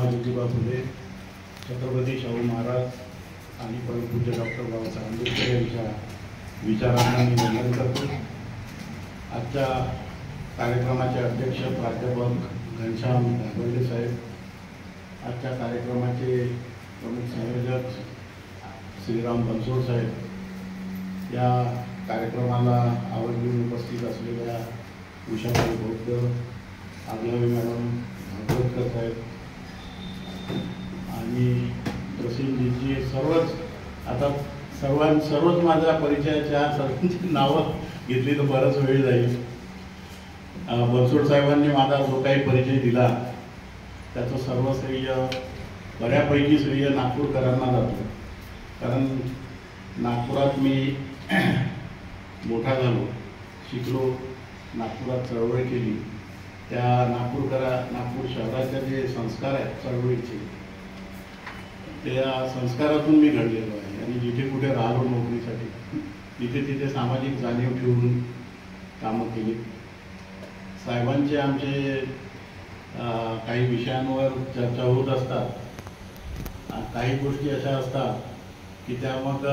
ज्योतिबा फुले, छत्रपती शाहू महाराज आणि परमपूज्य डॉक्टर बाबासाहेब आंबेडकर यांच्या विचारांना मी वंदन करतो। आजच्या कार्यक्रमाचे अध्यक्ष प्राध्यापक घनश्याम धाबर्डे साहेब, आजच्या कार्यक्रमाचे प्रमुख संयोजक श्रीराम बनसोड साहेब, या कार्यक्रमाला आवर्जून उपस्थित असलेल्या उषाताई बौद्ध, आगलावी मॅडम, भागवतकर साहेब आणि प्रसिद्धीची सर्वच, आता सर्वच माझ्या परिचयाच्या सर्वांची नावं घेतली तर बराच वेळ जाईल। बनसोड साहेबांनी माझा जो काही परिचय दिला त्याचं सर्व श्रेय, बऱ्यापैकी श्रेय नागपूरकरांना जातं, कारण नागपुरात मी मोठा झालो, शिकलो, नागपुरात चळवळ केली। त्या नागपूर शहराचे जे संस्कार आहेत चळवळीचे, त्या संस्कारातून मी घडलेलो आहे आणि जिथे कुठे राहिलो नोकरीसाठी तिथे तिथे सामाजिक जाणीव ठेवून कामं केली। साहेबांचे आमचे काही विषयांवर चर्चा होत असतात, काही गोष्टी अशा असतात की त्या मग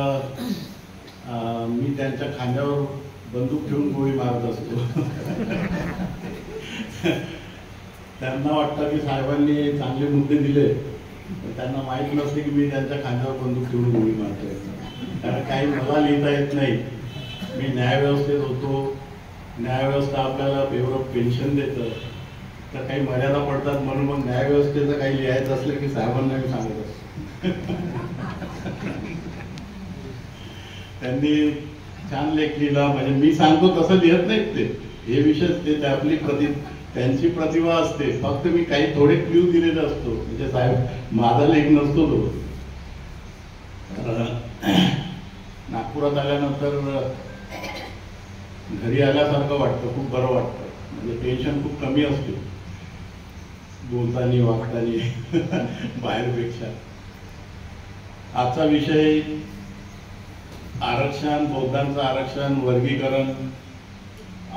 मी त्यांच्या खांद्यावर बंदूक ठेवून गोळी मारत असतो। त्यांना वाटतं की साहेबांनी चांगले मुद्दे दिले, त्यांना माहीत नसते की मी त्यांच्या खांद्यावर बंदूक ठेवून गोळी मारतोय, कारण काही मला लिहिता येत नाही। मी न्यायव्यवस्थेत होतो, न्यायव्यवस्था आपल्याला एवढं पेन्शन देतं, तर काही मर्यादा पडतात, म्हणून मग न्यायव्यवस्थेचं काही लिहायचं असलं की साहेबांना मी सांगत असतो। त्यांनी छान लेख लिहिला, म्हणजे मी सांगतो तसं लिहत नाहीत ते, हे विशेष ते आपली त्यांची प्रतिभा असते, फक्त मी काही थोडे क्ल्यू दिलेले असतो, म्हणजे साहेब माझा लेख नसतो तो। नागपुरात आल्यानंतर घरी आल्यासारखं वाटतं, खूप बरं वाटतं, म्हणजे टेन्शन खूप कमी असते बोलतानी वागतानी बाहेरपेक्षा। आजचा विषय आरक्षण, बौद्धांचं आरक्षण, वर्गीकरण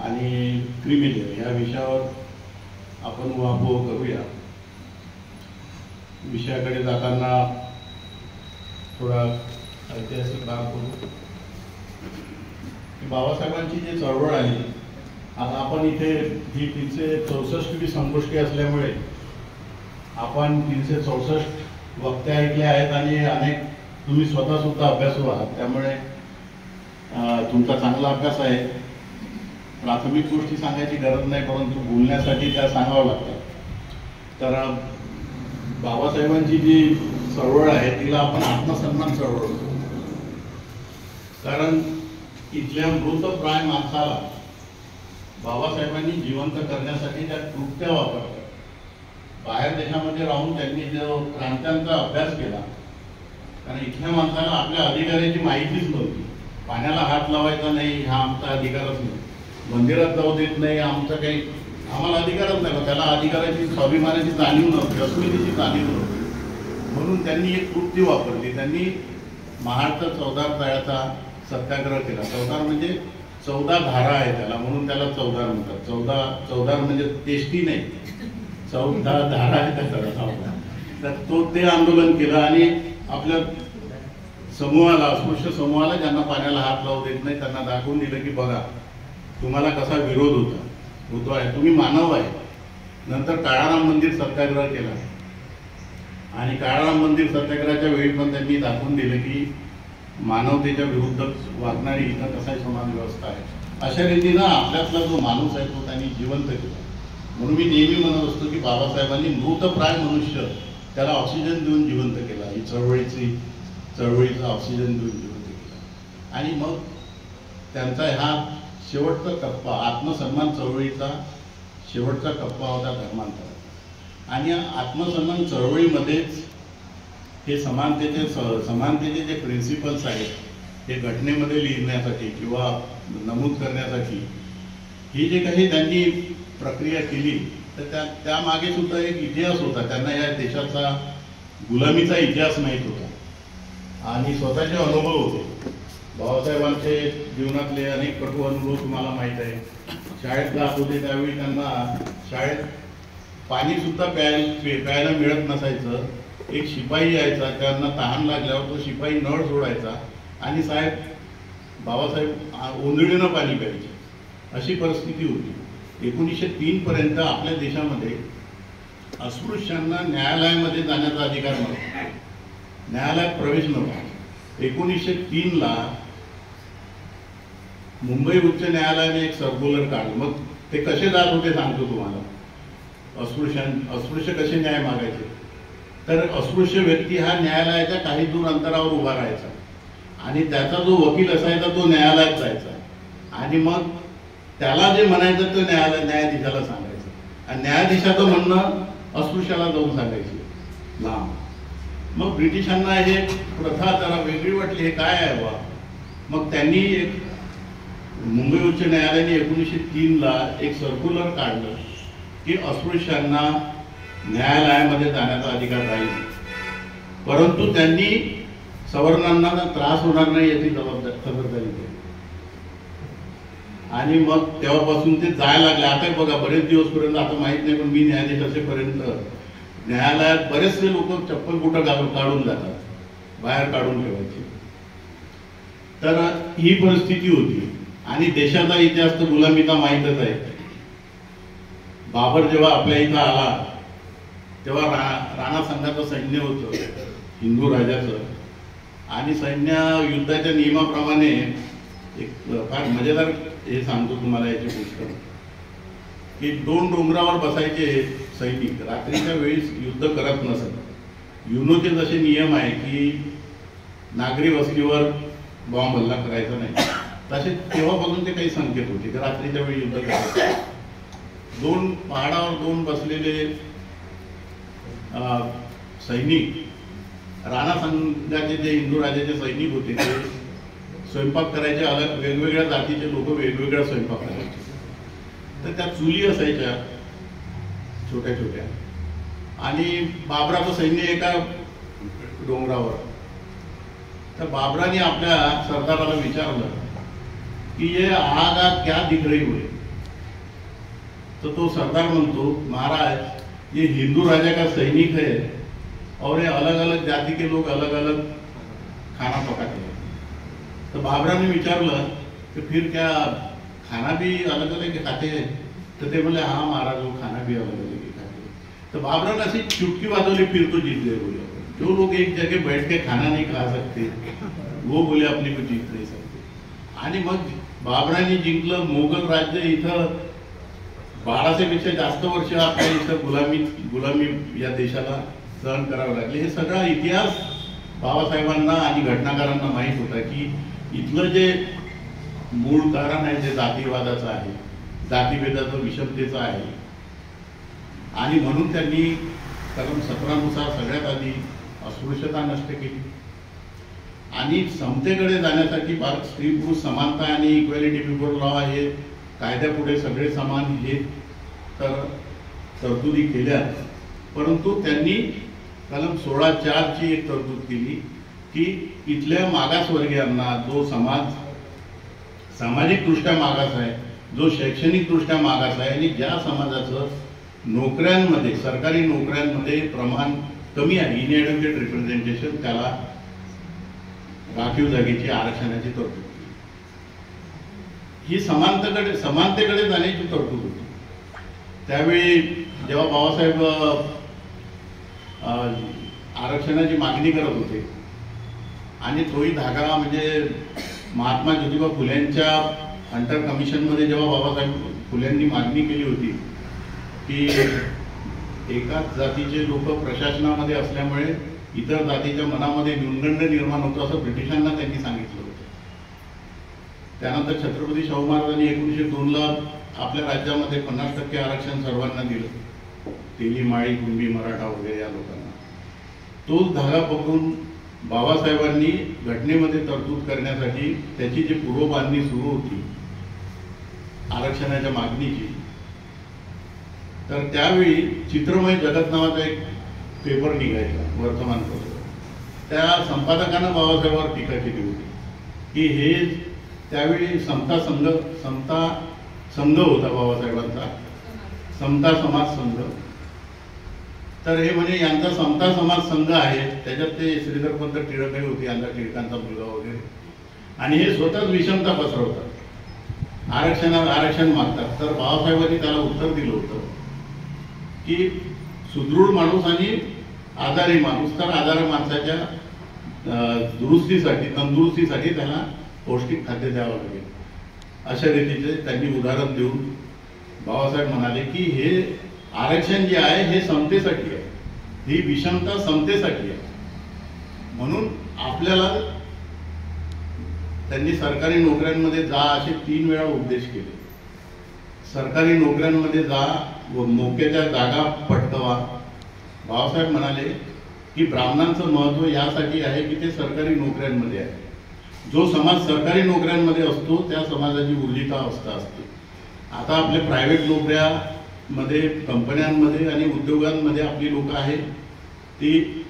आणि क्रिमिलेअर या विषयावर आपण उहापोह करूया। विषयाकडे जाताना थोडा ऐतिहासिक भाग करू। बाबासाहेबांची जी चळवळ आहे, आता आपण इथे ही 364वी संगोष्ठी असल्यामुळे आपण 364 वक्ते ऐकले आहेत आणि अनेक तुम्ही स्वतः सुद्धा अभ्यासू आहात, त्यामुळे तुमचा चांगला अभ्यास आहे। प्राथमिक गोष्टी सांगायची गरज नाही, परंतु बोलण्यासाठी त्या सांगावं लागतात। तर बाबासाहेबांची जी चळवळ आहे तिला आपण आत्मसन्मान चळवळ म्हणतो, कारण इथल्या मृतप्राय माणसाला बाबासाहेबांनी जिवंत करण्यासाठी त्या कृत्या वापरल्या। बाहेर देशामध्ये राहून त्यांनी जो क्रांत्यांचा अभ्यास केला, कारण इथल्या माणसाला आपल्या अधिकाराची माहितीच नव्हती। पाण्याला हात लावायचा नाही हा आमचा अधिकारच नाही, मंदिरात जाऊ देत नाही, आमचं काही आम्हाला अधिकारच नाही, त्याला अधिकाराची स्वाभिमानाची जाणीव नव्हती, अस्मितेची जाणीव नव्हती, म्हणून त्यांनी एक कृती वापरली। त्यांनी महाडचा 14 तळ्याचा सत्याग्रह केला। 14 म्हणजे 14 धारा आहे त्याला, म्हणून त्याला 14 म्हणतात। 14 म्हणजे टेस्टी नाही, 14 धारा आहे त्याचा, तर तो ते आंदोलन केलं आणि आपल्या समूहाला, अस्पृश्य समूहाला, ज्यांना पाण्याला हात लावू देत नाही, त्यांना दाखवून दिलं की बघा तुम्हाला कसा विरोध होतो आहे, तुम्ही मानव आहे। नंतर काळाराम मंदिर सत्याग्रह केला आणि काळाराम मंदिर सत्याग्रहाच्या वेळी पण त्यांनी दाखवून दिलं की मानवतेच्या विरुद्ध वागणारी इथं कसाही समान व्यवस्था आहे। अशा रीतीनं आपल्यातला जो माणूस आहे तो त्यांनी जिवंत केला। म्हणून मी नेहमी म्हणत असतो की बाबासाहेबांनी मृतप्राय मनुष्य त्याला ऑक्सिजन देऊन जिवंत केला, ही चळवळीचा ऑक्सिजन देऊन जिवंत केला। आणि मग त्यांचा हा शेवटचा टप्पा, आत्मसन्मान चळवळीचा शेवटचा टप्पा होता धर्मांतराचा। आणि आत्मसन्मान चळवळीमध्येच हे समानतेचे जे प्रिन्सिपल्स आहेत हे घटनेमध्ये लिहिण्यासाठी किंवा नमूद करण्यासाठी ही जे काही त्यांनी प्रक्रिया केली, तर त्यामागे सुद्धा एक इतिहास होता। त्यांना या देशाचा गुलामीचा इतिहास माहीत होता आणि स्वतःचे अनुभव होते। बाबासाहेबांचे जीवनातले अनेक कटू अनुभव तुम्हाला माहीत आहे। शाळेत जात होते त्यावेळी त्यांना शाळेत पाणी सुद्धा प्यायला मिळत नसायचं. एक शिपाई यायचा, त्यांना तहान लागल्यावर तो शिपाई नळ सोडायचा आणि बाबासाहेब ओंजळीनं पाणी प्यायचे. अशी परिस्थिती होती. 1903 पर्यंत आपल्या देशामध्ये अस्पृश्यांना न्यायालयामध्ये जाण्याचा अधिकार नव्हता, न्यायालयात प्रवेश नव्हता. 1903ला मुंबई उच्च न्यायालयाने एक सर्क्युलर काढलं. मग ते कसे जात होते सांगतो तुम्हाला. अस्पृश्य कसे न्याय मागायचे, तर अस्पृश्य व्यक्ती हा न्यायालयाच्या काही दूर अंतरावर उभा राहायचा आणि त्याचा जो वकील असायचा तो न्यायालयात जायचा आणि मग त्याला जे म्हणायचं ते न्यायाधीशाला सांगायचं आणि न्यायाधीशाचं म्हणणं अस्पृश्याला जाऊन सांगायचे लांब. मग ब्रिटिशांना हे प्रथा जरा वेगळी वाटली, हे काय आहे बा. मग त्यांनी एक मुंबई उच्च न्यायालयाने 1903ला एक सर्क्युलर काढलं की अस्पृश्यांना न्यायालयामध्ये जाण्याचा अधिकार राहील, परंतु त्यांनी सवर्णांना त्रास होणार नाही याची खबरदारी घेतली. आणि मग तेव्हापासून ते जायला लागले. आता बघा बरेच दिवसपर्यंत, आता माहित नाही पण मी न्यायाधीश असेपर्यंत न्यायालयात बरेचसे लोक चप्पल कुठं काढून जातात, बाहेर काढून ठेवायचे. तर ही परिस्थिती होती. आणि देशाचा इतिहास तर गुलामीचा माहीतच आहे. बाबर जेव्हा आपल्या इथं आला तेव्हा राणा संघाचं सैन्य होतं हिंदू राजाचं आणि सैन्य युद्धाच्या नियमाप्रमाणे एक फार मजेदार हे सांगतो तुम्हाला याचे पुस्तक की 2 डोंगरावर बसायचे सैनिक, रात्रीच्या वेळेस युद्ध करत नसत. युनोचे जसे नियम आहे की नागरी वस्तीवर बॉम्ब हल्ला करायचा नाही, तसे तेव्हापासून ते काही संकेत होते की रात्रीच्या वेळी युद्ध करायचं. 2 पहाडावर 2 बसलेले सैनिक, राणा संघाचे जे हिंदू राजाचे सैनिक होते ते स्वयंपाक करायचे. अलग वेगवेगळ्या जातीचे लोक वेगवेगळा स्वयंपाक करायचे. तर त्या चुली असायच्या छोट्या छोट्या आणि बाबराचं सैन्य एका डोंगरावर. तर बाबराने आपल्या सरदाराला विचारलं कि ये आग आग क्या दिख रही हुई. तो सरदार म्हणतो, महाराज ये हिंदू राजा का सैनिक है और ये अलग अलग जाति के लोग अलग अलग खाना पकाते हैं. तो बाबरा ने विचारलं कि फिर क्या खाना भी अलग अलग खाते हैं. तो ते बोले हाँ महाराज वो खाना भी अलग अलग ही खाते हैं. तो बाबरा ने ऐसी चुटकी वाजवली, फिर तो जीत गए बोले. जो लोग एक जगह बैठ के खाना नहीं खा सकते वो बोले अपने को जीत नहीं सकते. आणि मग बाबराने जिंकलं. मोगल राज्य इथं 1200 पेक्षा जास्त वर्ष आपल्या इथं गुलामी या देशाला सहन करावं लागले. हे सगळा इतिहास बाबासाहेबांना आणि घटनाकारांना माहीत होता की इथलं जे मूळ कारण आहे जे जातीवादाचं आहे, जातीभेदाचं, विषमतेचं आहे. आणि म्हणून त्यांनी कलम 17 नुसार सगळ्यात आधी अस्पृश्यता नष्ट केली आणि समतेकडे जाण्यासाठी स्त्री पुरुष समानता आणि इक्वॅलिटी बिफोर लॉ हे कायद्यापुढे सगळे समान हे तर तरतुदी केल्या. परंतु त्यांनी कलम 16(4) ची एक तरतूद केली की इथल्या मागासवर्गीयांना, जो सामाजिकदृष्ट्या मागास आहे, जो शैक्षणिकदृष्ट्या मागास आहे आणि ज्या समाजाचं नोकऱ्यांमध्ये, सरकारी नोकऱ्यांमध्ये प्रमाण कमी आहे, इनएडुकेट रिप्रेझेंटेशन, त्याला राखीव जागेची आरक्षणाची तरतूद. ही समानतेकडे जाण्याची तरतूद होती. त्यावेळी जेव्हा बाबासाहेब आरक्षणाची मागणी करत होते आणि तोही धागा म्हणजे महात्मा ज्योतिबा फुल्यांच्या हंटर कमिशनमध्ये जेव्हा बाबासाहेब फुल्यांनी मागणी केली होती की एकाच जातीचे लोक प्रशासनामध्ये असल्यामुळे इतर जातीच्या मनामध्ये न्यूनगंड निर्माण होतो असं ब्रिटिशांना त्यांनी सांगितलं होतं. त्यानंतर छत्रपती शाहू महाराजांनी 1902ला आपल्या राज्यामध्ये 50% आरक्षण सर्वांना दिलं, तेली, माळी, कुंभी, मराठा वगैरे या लोकांना. तोच धागा पकडून बाबासाहेबांनी घटनेमध्ये तरतूद करण्यासाठी त्याची जी पूर्वबांधणी सुरू होती आरक्षणाच्या मागणीची, तर त्यावेळी चित्रमय जगत नावाचा एक पेपर निघायचा, वर्तमानपत्र. त्या संपादकानं बाबासाहेबांवर टीका केली होती की हे त्यावेळी समता संघ होता बाबासाहेबांचा, समता समाज संघ. तर हे म्हणजे यांचा समता समाज संघ आहे, त्याच्यात ते श्रीधरपंत टिळकही होती, यांचा टिळकांचा मुलगा वगैरे, आणि हे स्वतःच विषमता पसरवतात, आरक्षण मागतात. तर बाबासाहेबांनी त्याला उत्तर दिलं होतं की सुदृढ माणूस आणि आजारी माणूस, तर आजारी माणसाच्या दुरुस्तीसाठी तंदुरुस्तीसाठी त्याला पौष्टिक खाद्य द्यावं लागेल, अशा रीतीचे त्यांनी उदाहरण देऊन बाबासाहेब म्हणाले की हे आरक्षण जे आहे हे समतेसाठी आहे, ही विषमता समतेसाठी आहे. म्हणून आपल्याला त्यांनी सरकारी नोकऱ्यांमध्ये जा असे 3 वेळा उपदेश केले. सरकारी नोकऱ्यांमध्ये जा व मोक्याच्या जागा पटकवा. बाबासाहेब म्हणाले की ब्राह्मणांचं महत्त्व यासाठी आहे की ते सरकारी नोकऱ्यांमध्ये आहे. जो समाज सरकारी नोकऱ्यांमध्ये असतो त्या समाजाची उर्जिता अवस्था असते. आता आपल्या प्रायव्हेट नोकऱ्यामध्ये, कंपन्यांमध्ये आणि उद्योगांमध्ये आपली लोक आहेत,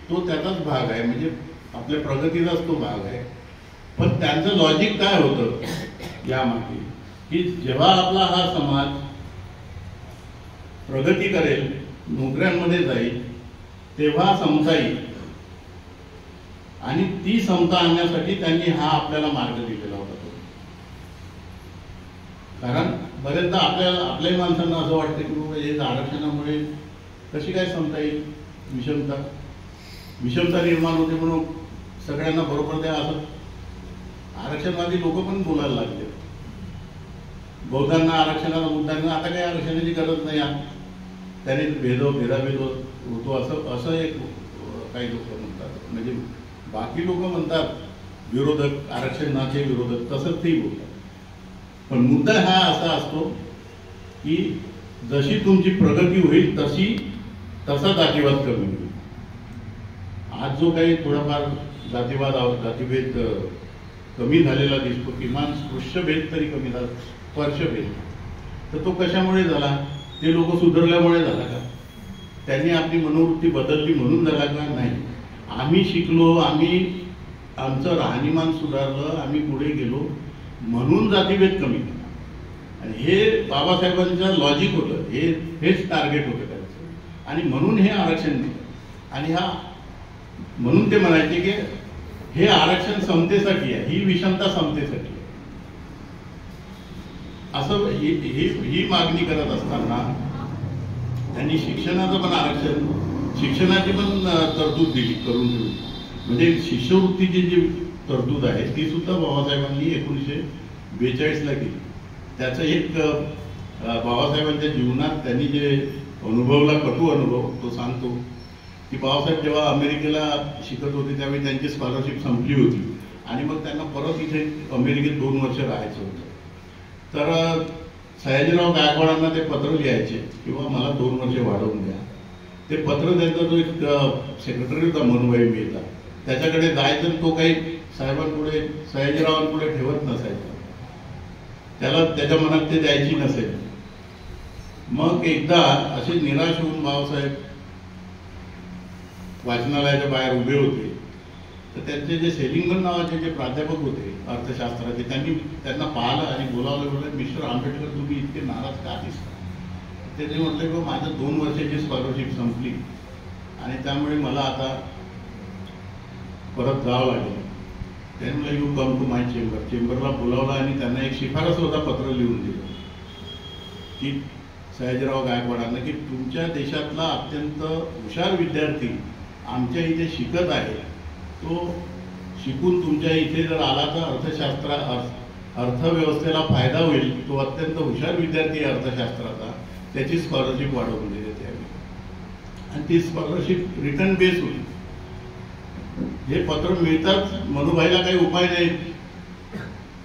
तो त्याचाच भाग आहे, म्हणजे आपल्या प्रगतीचाच तो भाग आहे. पण त्यांचं लॉजिक काय होतं यामागे की जेव्हा आपला हा समाज प्रगती करेल, नोकऱ्यांमध्ये जाईल, तेव्हा समता येईल, आणि ती समता आणण्यासाठी त्यांनी हा आपल्याला मार्ग दिलेला होता. कारण बरेचदा आपल्याही माणसांना असं वाटतं की बाबा हे आरक्षणामुळे कशी काय समता येईल, विषमता निर्माण होते म्हणून सगळ्यांना बरोबर द्या असं आरक्षणवादी लोक पण बोलायला लागले. बौद्धांना आरक्षणाचा मुद्दा नाही, आता काही आरक्षणाची गरज नाही, त्याने भेदाभेद होतो असं एक काही लोक म्हणतात. म्हणजे बाकी लोक म्हणतात विरोधक, आरक्षणाचे विरोधक, तसंच तेही बोलतात. पण मुद्दा हा असा असतो की जशी तुमची प्रगती होईल तसा जातीवाद कमी होईल. आज जो काही थोडाफार जातीभेद कमी झालेला दिसतो, किमान स्पृश्यभेद तरी कमी झाला, स्पर्शभेद, तर तो कशामुळे झाला? ते लोक सुधारल्यामुळे झाला का? त्यांनी आपली मनोवृत्ती बदलली म्हणून झाला का? नाही. आम्ही शिकलो, आमचं राहणीमान सुधारलं, आम्ही पुढे गेलो म्हणून जातीभेद कमी केला. आणि हे बाबासाहेबांचं लॉजिक होतं, हेच टार्गेट होतं त्यांचं, आणि म्हणून हे आरक्षण दिलं. आणि म्हणून ते म्हणायचे की हे आरक्षण समतेसाठी आहे, ही विषमता समतेसाठी आहे, असं ही मागणी करत असताना त्यांनी शिक्षणाचं पण आरक्षण, शिक्षणाची पण तरतूद दिली करून ठेवली. म्हणजे शिष्यवृत्तीची जी तरतूद आहे ती सुद्धा बाबासाहेबांनी 1942ला केली. त्याचं एक बाबासाहेबांच्या जीवनात त्यांनी जे अनुभवला कटू अनुभव तो सांगतो की बाबासाहेब जेव्हा अमेरिकेला शिकत होते त्यावेळी त्यांची स्कॉलरशिप संपली होती आणि मग त्यांना परत इथे अमेरिकेत 2 वर्ष राहायचं होतं. तर सयाजीराव गायकवाडांना ते पत्र लिहायचे किंवा मला 2 वर्ष वाढवून द्या. ते पत्र त्यांचा जो एक सेक्रेटरी होता मनुभाई मेहता, त्याच्याकडे जायचं, तो काही साहेबांपुढे, सयाजीरावांपुढे ठेवत नसायचा, त्याला त्याच्या मनात ते द्यायची नसेल. मग एकदा असे निराश होऊन बाबासाहेब वाचनालयाच्या बाहेर उभे होते. तर त्यांचे जे सेलिंगमन नावाचे जे प्राध्यापक होते अर्थशास्त्राचे, त्यांना पाहिलं आणि बोलावलं, मिस्टर आंबेडकर तुम्ही इतके नाराज का दिसता? त्यांनी म्हटलं की माझं 2 वर्षाची स्कॉलरशिप संपली आणि त्यामुळे मला आता परत जावं लागेल. त्यांनी म्हटलं यू कम टू माय चेंबरला बोलावलं आणि त्यांना एक शिफारस होता पत्र लिहून दिलं की सयाजीराव गायकवाडांना की तुमच्या देशातला अत्यंत हुशार विद्यार्थी आमच्या इथे शिकत आहे, तो शिकून तुमच्या इथे जर आला तर अर्थव्यवस्थेला फायदा होईल, तो अत्यंत हुशार विद्यार्थी आहे अर्थशास्त्राचा, त्याची स्कॉलरशिप वाढवून दिली त्यावेळी, आणि ती स्कॉलरशिप रिटर्न बेस होती. हे पत्र मिळताच मनुभाईला काही उपाय नाही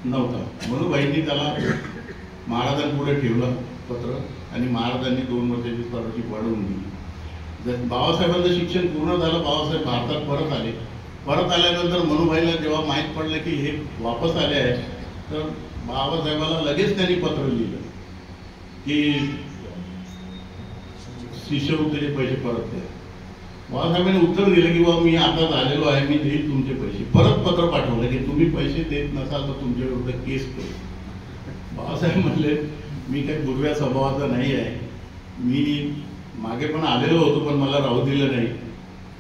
नव्हता. मनुभाईंनी त्याला महाराजांपुढे ठेवलं पत्र आणि महाराजांनी 2 वर्षाची स्कॉलरशिप वाढवून दिली. बाबासाहेबांचं शिक्षण पूर्ण झालं, बाबासाहेब भारतात परत आले. परत आल्यानंतर मनुभाईला जेव्हा माहीत पडलं की हे वापस आले आहेत, तर बाबासाहेबाला लगेच त्यांनी पत्र लिहिलं की शिष्यवृत्तीचे पैसे परत द्या. बाबासाहेबांनी उत्तर दिलं की बाबा मी आता झालेलो आहे, मी देईल तुमचे पैसे. परत पत्र पाठवलं की तुम्ही पैसे देत नसाल तर तुमच्या विरुद्ध केस करू. बाबासाहेब म्हणले मी काही गुरव्या स्वभावाचा नाही आहे, मी मागे पण आलेलो होतो, पण मला राहू दिलं नाही.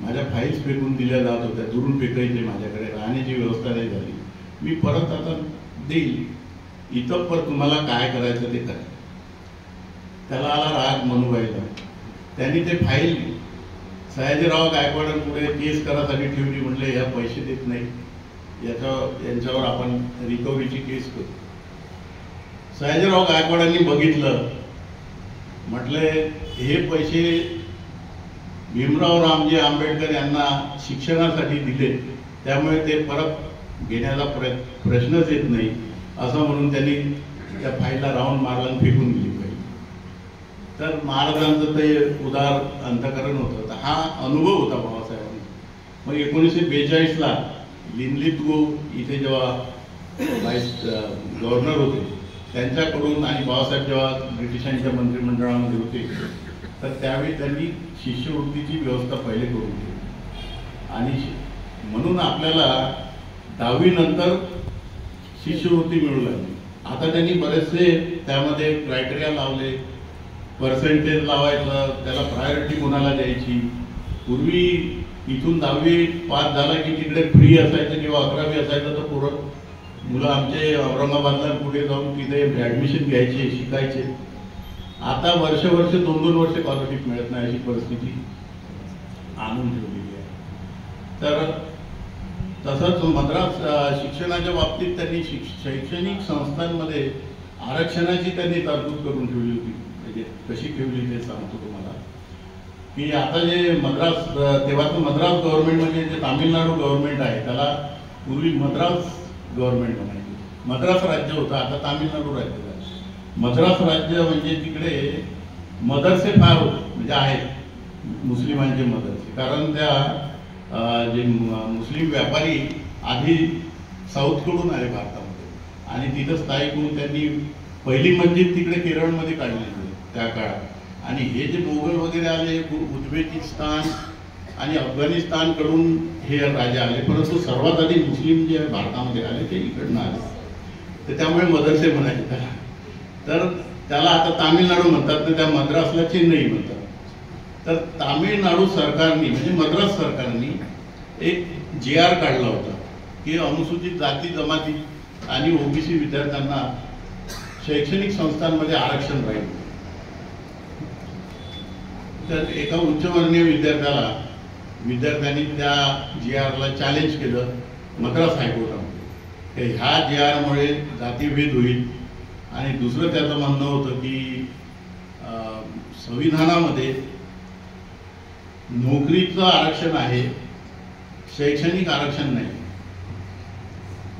माझ्या फाईल्स फेकून दिल्या जात होत्या, दुरून फेकायचे, माझ्याकडे राहण्याची व्यवस्था नाही झाली. मी परत आता देईल, इथं पर तुम्हाला काय करायचं ते करा. त्याला आला राग मनुबाईला. त्यांनी ते फाईल सयाजीराव गायकवाडांपुढे केस करासाठी ठेवली. म्हटले या पैसे देत नाही, यांच्यावर आपण रिकव्हरीची केस करू. सयाजीराव गायकवाडांनी बघितलं, म्हटले हे पैसे भीमराव रामजी आंबेडकर यांना शिक्षणासाठी दिले, त्यामुळे ते परत घेण्याचा प्रश्नच येत नाही, असं म्हणून त्यांनी त्या फाईलला राऊंड मारला आणि फेकून दिली पाहिजे. तर महाराजांचं ते उदार अंतकरण होतं. तर हा अनुभव होता बाबासाहेबांचा. मग 1942ला लिनलिथगो इथे जेव्हा व्हाईस गव्हर्नर होते, त्यांच्याकडून आणि बाबासाहेब जेव्हा ब्रिटिशांच्या मंत्रिमंडळामध्ये होते, तर त्यावेळी त्यांनी शिष्यवृत्तीची व्यवस्था पहिले करून दिली. आणि म्हणून आपल्याला 10वी नंतर शिष्यवृत्ती मिळू लागली. आता त्यांनी बरेचसे त्यामध्ये क्रायटेरिया लावले, पर्सेंटेज लावायचं, त्याला प्रायोरिटी कोणाला द्यायची. पूर्वी इथून 10वी पास झाला की तिकडे फ्री असायचं किंवा 11वी असायचं, तर मुलं आमचे औरंगाबादला पुढे जाऊन तिथे ॲडमिशन घ्यायचे, शिकायचे. आता वर्ष 2-2 वर्ष स्कॉलरशिप मिळत नाही, अशी परिस्थिती आणून ठेवलेली आहे. तर तसंच मद्रास शिक्षणाच्या बाबतीत त्यांनी शैक्षणिक संस्थांमध्ये आरक्षणाची त्यांनी तरतूद करून ठेवली होती. म्हणजे कशी ठेवली ते सांगतो तुम्हाला, की आता जे मद्रास, तेव्हाचं मद्रास गव्हर्नमेंट म्हणजे जे तामिळनाडू गव्हर्नमेंट आहे, त्याला पूर्वी मद्रास गव्हर्नमेंट म्हणायची. मद्रास राज्य होतं, आता तामिळनाडू राज्य झालं. मद्रास राज्य म्हणजे तिकडे मदरसे फार म्हणजे आहेत, मुस्लिमांचे मदरसे. कारण त्या जे मुस्लिम व्यापारी आधी साऊथकडून आले भारतामध्ये आणि तिथं स्थायिक होऊन त्यांनी पहिली मस्जिद तिकडे केरळमध्ये काढलेली त्या काळात. आणि हे जे मोगल वगैरे आले, उझबेकिस्तान आणि अफगाणिस्तानकडून हे राजे आले, परंतु सर्वात आधी मुस्लिम जे भारतामध्ये आले ते इकडनं आले, तर त्यामुळे मदरसे म्हणायचे त्याला. तर त्याला आता तामिळनाडू म्हणतात, तर त्या मद्रासला चेन्नई म्हणतात. तर तामिळनाडू सरकारने म्हणजे मद्रास सरकारने एक JR काढला होता की अनुसूचित जाती जमाती आणि OBC विद्यार्थ्यांना शैक्षणिक संस्थांमध्ये आरक्षण राहील. तर एका उच्चवर्णीय विद्यार्थ्यांनी त्या JRला चॅलेंज केलं मद्रास हायकोर्टामध्ये. ह्या JRमुळे जातीभेद होईल. आणि दुसरं त्याचं म्हणणं होतं की संविधानामध्ये नोकरीचं आरक्षण आहे, शैक्षणिक आरक्षण नाही.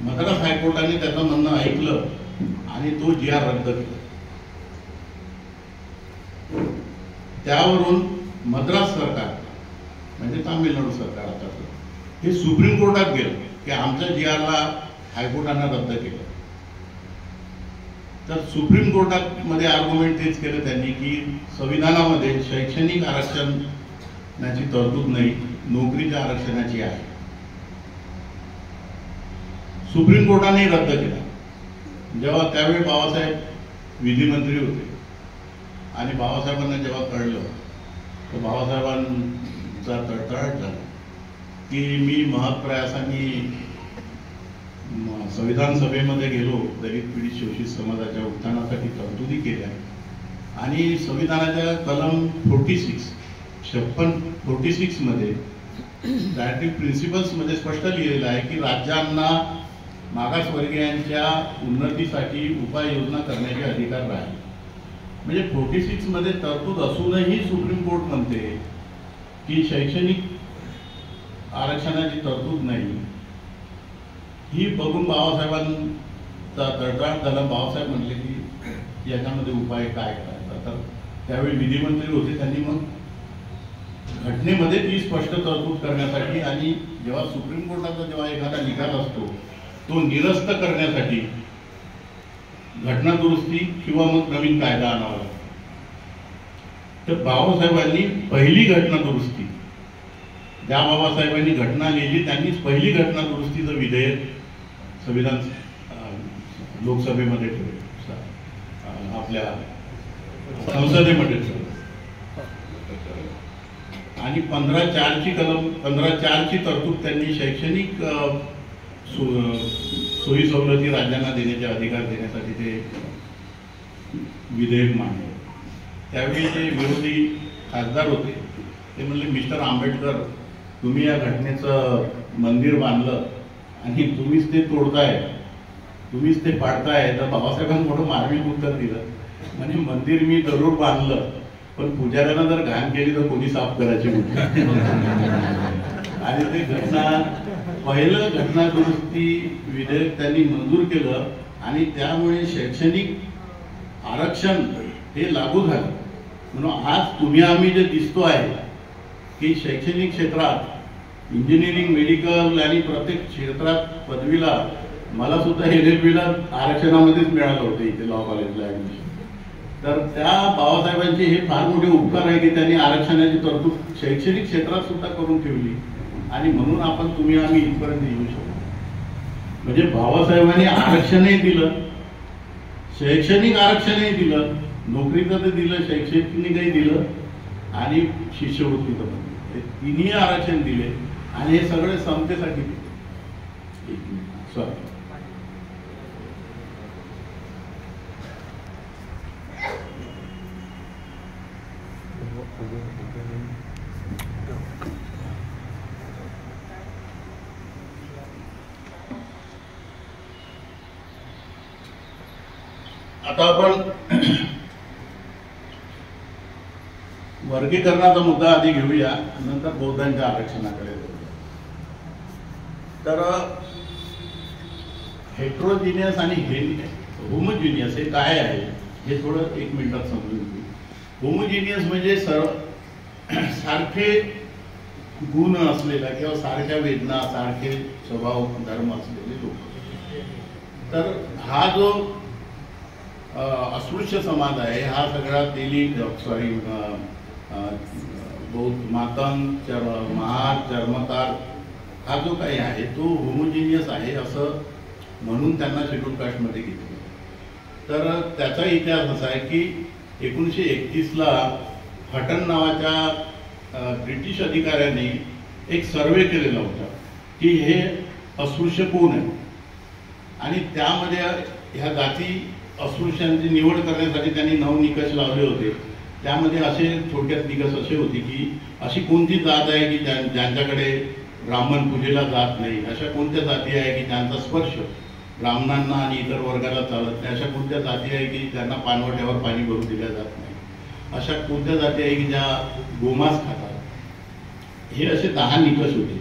मद्रास हायकोर्टाने त्याचं म्हणणं ऐकलं आणि तो JR रद्द केला. त्यावरून मद्रास सरकार म्हणजे तामिळनाडू सरकार आता हे सुप्रीम कोर्टात गेलं की आमच्या JRला हायकोर्टानं रद्द केलं. तर सुप्रीम कोर्टामध्ये आर्ग्युमेंट तेच केलं त्यांनी की संविधानामध्ये शैक्षणिक आरक्षणाची तरतूद नाही, नोकरीच्या आरक्षणाची आहे. सुप्रीम कोर्टाने रद्द केला. जेव्हा त्यावेळी बाबासाहेब विधिमंत्री होते आणि बाबासाहेबांना जेव्हा कळलं, तर बाबासाहेबांचा तळतळाट झाला की मी महत्प्रयासाने संविधान सभेमध्ये गेलो, दलित पीडित शोषित समाजाच्या उत्थानासाठी तरतुदी केल्या आणि संविधानाच्या कलम 46 मध्ये डायरेक्टिव्ह प्रिन्सिपल्स मध्ये स्पष्ट लिहिलेलं आहे की राज्यांना मागासवर्गीयांच्या उन्नतीसाठी उपाययोजना करण्याचे अधिकार राहील. म्हणजे 46 मध्ये तरतूद असूनही सुप्रीम कोर्ट म्हणते की शैक्षणिक आरक्षणाची तरतूद नाही. ही बघून बाबासाहेबांचा तळतळाट झाला. बाबासाहेब म्हणले की याच्यामध्ये उपाय काय करायचा. तर त्यावेळी विधिमंत्री होते, त्यांनी मग घटनेमध्ये ती स्पष्ट तरतूद करण्यासाठी आणि जेव्हा सुप्रीम कोर्टाचा जेव्हा एखादा निकाल असतो तो निरस्त करण्यासाठी घटना दुरुस्ती किंवा मग नवीन कायदा आणावा लागतो. तर बाबासाहेबांनी पहिली घटना दुरुस्ती, ज्या बाबासाहेबांनी घटना लिहिली त्यांनीच पहिली घटना दुरुस्तीचं विधेयक संविधान लोकसभेमध्ये ठेवलं, आपल्या संसदेमध्ये ठेवलं. आणि 15(4) कलम 15(4) तरतूद त्यांनी शैक्षणिक सोयी सवलती राज्यांना देण्याचे अधिकार देण्यासाठी ते विधेयक मांडले. त्यावेळी जे विरोधी खासदार होते ते म्हणले, मिस्टर आंबेडकर, तुम्ही या घटनेचं मंदिर बांधलं आणि तुम्हीच ते तोडताय, तुम्हीच ते पाडताय. तर बाबासाहेबांनी मोठं मार्मिक उत्तर दिलं, म्हणजे मंदिर मी जरूर बांधलं, पण पुजाऱ्यांना जर घाण केली तर कोणी साफ करायची होती. आणि ते पहिलं घटना दुरुस्ती विधेयक त्यांनी मंजूर केलं आणि त्यामुळे शैक्षणिक आरक्षण हे लागू झालं. म्हणून आज तुम्ही आम्ही जे दिसतो आहे की शैक्षणिक क्षेत्रात इंजिनिअरिंग, मेडिकल आणि प्रत्येक क्षेत्रात पदवीला, मला सुद्धा LLB आरक्षणामध्येच मिळालं होतं इथे लॉ कॉलेजला ऍडमिशन. तर त्या बाबासाहेबांचे हे फार मोठे उपकार आहे की त्यांनी आरक्षणाची तरतूद शैक्षणिक क्षेत्रात सुद्धा करून ठेवली आणि म्हणून आपण तुम्ही आम्ही इथपर्यंत येऊ शकतो. म्हणजे बाबासाहेबांनी आरक्षणही दिलं, शैक्षणिक आरक्षणही दिलं, नोकरीचं ते दिलं, शैक्षणिकही दिलं आणि शिष्यवृत्तीचं पण दिलं. हे तिन्ही आरक्षण दिले आणि हे सगळे समतेसाठी दिले. सॉरी, आता आपण वर्गीकरणाचा मुद्दा आधी घेऊया, नंतर बौद्धांच्या आरक्षणाकडे जाऊया. तर हेट्रोजिनियस आणि होमोजिनियस हे काय आहे हे थोडं 1 मिनिटात समजून घेऊ. होमोजिनियस म्हणजे सारखे गुण असलेला किंवा सारख्या वेदना, सारखे स्वभाव, धर्म असलेले लोक. तर हा जो अस्पृश्य समाज आहे, हा सगळा बौद्ध, मातंग, महार, चर्मकार हा जो काही आहे तो होमोजिनियस आहे असं म्हणून त्यांना शेड्यूल कास्टमध्ये घेतलं. तर त्याचा इतिहास असा आहे की 1931ला हटन नावाच्या ब्रिटिश अधिकाऱ्यांनी एक सर्वे केलेला होता की हे अस्पृश्य कोण आहे, आणि त्यामध्ये ह्या जाती अस्पृश्यांची निवड करण्यासाठी त्यांनी 9 निकष लावले होते. त्यामध्ये असे थोडक्यात निकष असे होते की अशी कोणती जात आहे की ज्यांच्याकडे ब्राह्मण पूजेला जात नाही, अशा कोणत्या जाती आहे की ज्यांचा स्पर्श ब्राह्मणांना आणि इतर वर्गाला चालत नाही, अशा कोणत्या जाती आहे की ज्यांना पाणवठ्यावर पाणी भरून दिल्या जात नाही, अशा कोणत्या जाती आहे की ज्या गोमांस खातात. हे असे 10 निकष होते.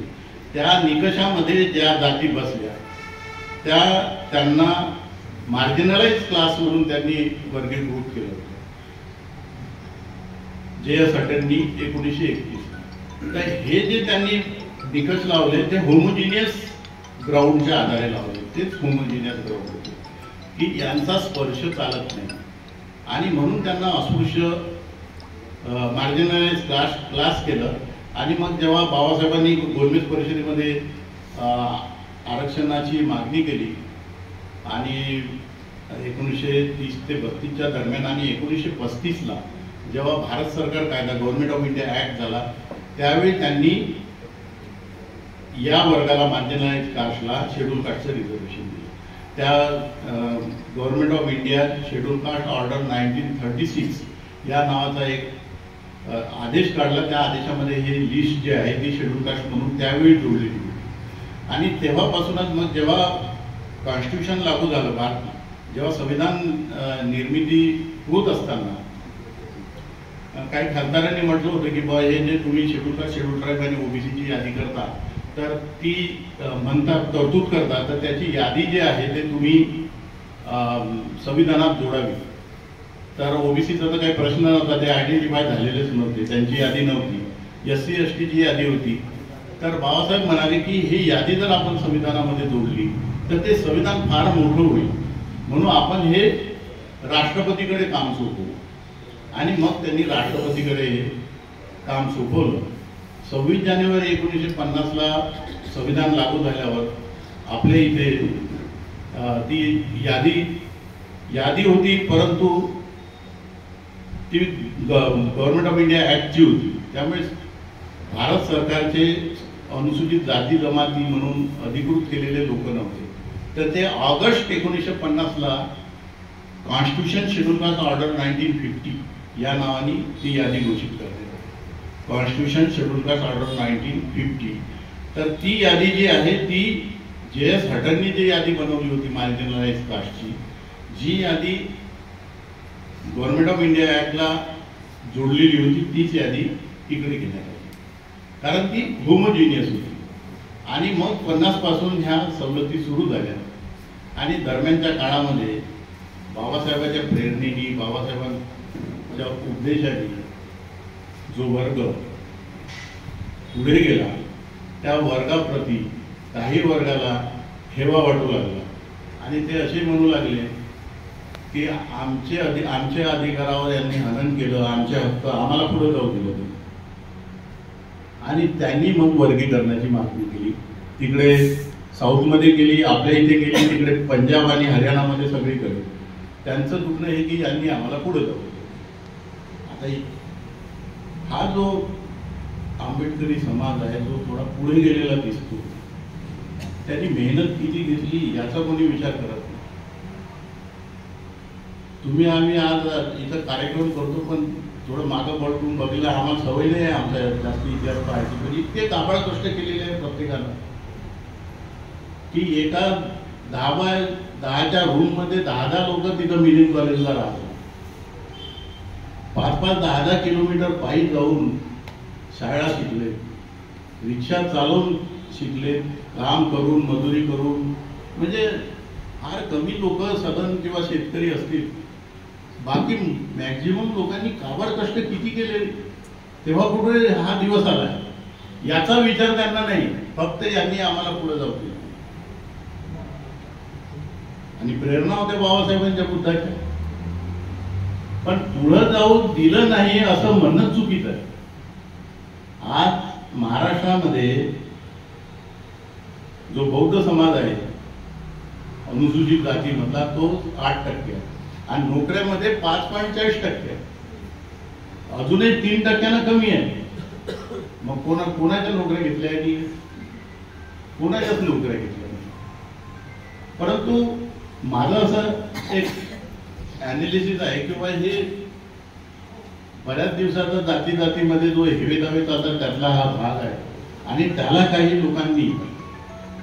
त्या निकषामध्ये ज्या जाती बसल्या त्यांना मार्जिनलाइज क्लास म्हणून त्यांनी वर्गीकृत केलं होतं J.S. हटननी 1931. तर हे जे त्यांनी निकष लावले ते होमोजिनियस ग्राउंडच्या आधारे लावले. तेच होमोजिनियस ग्राउंड होते की यांचा स्पर्श चालत नाही आणि म्हणून त्यांना अस्पृश्य मार्जिनलाइज क्लास केलं. आणि मग जेव्हा बाबासाहेबांनी गोलमेज परिषदेमध्ये आरक्षणाची मागणी केली आणि 1930 ते 32च्या दरम्यान आणि 1935ला जेव्हा भारत सरकार कायदा गव्हर्नमेंट ऑफ इंडिया ऍक्ट झाला त्यावेळी त्यांनी या वर्गाला मार्जिनलाइज कास्टला शेड्यूल कास्टचं रिझर्वेशन दिलं. त्या government of India schedule caste order 1936 या नावाचा एक आदेश काढला. त्या आदेशामध्ये हे लिस्ट जे आहे ती शेड्यूल कास्ट म्हणून त्यावेळी जोडली गेली. आणि तेव्हापासूनच मग जेव्हा कॉन्स्टिट्यूशन लागू झालं भारत, जेव्हा संविधान निर्मिती होत असताना काही खासदारांनी म्हटलं होतं की बा हे जे तुम्ही शेड्यूल कास्ट, शेड्यूल ट्राईब आणि ओबीसीची यादी करता तर ती म्हणतात तरतूद करता, तर त्याची यादी जी आहे ते तुम्ही संविधानात जोडावी. तर ओबीसीचा तर काही प्रश्न नव्हता, ते आयडेंटिफाय झालेलेच नव्हते, त्यांची यादी नव्हती. SC ST ची यादी होती. तर बाबासाहेब म्हणाले की ही यादी जर आपण संविधानामध्ये जोडली तर ते संविधान फार मोठं होईल, म्हणून आपण हे राष्ट्रपतीकडे काम सोपवू. आणि मग त्यांनी राष्ट्रपतीकडे हे काम सोपवलं. 26 जानेवारी 1950ला संविधान लागू झाल्यावर आपल्या इथे ती यादी होती, परंतु ती गव्हर्नमेंट ऑफ इंडिया ऍक्टची होती. त्यामुळे भारत सरकारचे अनुसूचित जाती जमाती म्हणून अधिकृत केलेले लोक नव्हते, तर ते ऑगस्ट 1950ला कॉन्स्टिट्यूशन शेड्यूल कास्ट ऑर्डर 1950 या नावाने ती यादी घोषित करते. Constitution schedule caste order 1950. तर ती यादी जी आहे ती JS हटननी जी यादी बनवली होती मार्जिनलाइज कास्टची, जी यादी गव्हर्नमेंट ऑफ इंडिया ॲक्टला जोडलेली होती, तीच यादी इकडे घेण्यात आली, कारण ती होमोजिनियस होती. आणि मग 50 पासून ह्या सवलती सुरू झाल्या. आणि दरम्यानच्या काळामध्ये बाबासाहेबांच्या प्रेरणेने, बाबासाहेबांच्या उपदेशाने जो वर्ग पुढे गेला, त्या वर्गाप्रती काही वर्गाला हेवा वाटू लागला आणि ते असे म्हणू लागले की आमच्या अधिकारावर यांनी हनन केलं, आमचे हक्क आम्हाला पुढे जाऊ दिलं. आणि त्यांनी मग वर्गीकरणाची मागणी केली. तिकडे साऊथमध्ये केली, आपल्या इथे केली, तिकडे पंजाब आणि हरियाणामध्ये सगळीकडे. त्यांचं दुखणं हे की यांनी आम्हाला पुढे जाऊ दिलं. आता हा जो आंबेडकरी समाज आहे, जो थोडा पुढे गेलेला दिसतो, त्यांनी मेहनत किती घेतली याचा कोणी विचार करत नाही. तुम्ही आम्ही आज इथं कार्यक्रम करतो, पण थोडं मागं पडून बघितलं, आम्हाला सवय नाही आहे आमच्या जास्त इतिहास पाहायची, पण इतके काबाड कष्ट केलेले आहे प्रत्येकानं की एका 10 बाय 10च्या रूममध्ये 10 लोक तिथं मिलिंद कॉलेजला राहतात. 5-5, 10 किलोमीटर पायी जाऊन शाळा शिकले, रिक्षा चालवून शिकले, काम करून, मजुरी करून. म्हणजे फार कमी लोक सदन किंवा शेतकरी असतील, बाकी मॅक्झिमम लोकांनी काबाड कष्ट किती केले, तेव्हा कुठे हा दिवस आला याचा विचार त्यांना नाही. फक्त यांनी आम्हाला पुढे जाऊ दिलं. आणि प्रेरणा होते बाबासाहेबांच्या बुद्धाच्या, पण पुढे जाऊ दिलं नाही असं म्हणणं चुकीचं आहे. आज महाराष्ट्रामध्ये जो बौद्ध समाज आहे अनुसूचित जातीमधला, तो 8% आहे आणि नोकऱ्यामध्ये 5.40% आहे. अजूनही 3% कमी आहे. मग कोणाच्या नोकऱ्या घेतल्या की कोणाच्याच नोकऱ्या घेतल्या नाही. परंतु माझं असं एक ॲनालिसिस आहे किंवा हे बऱ्याच दिवसाचा जाती जातीमध्ये जो हेवेदावे चालतात त्यातला हा भाग आहे. आणि त्याला काही लोकांनी,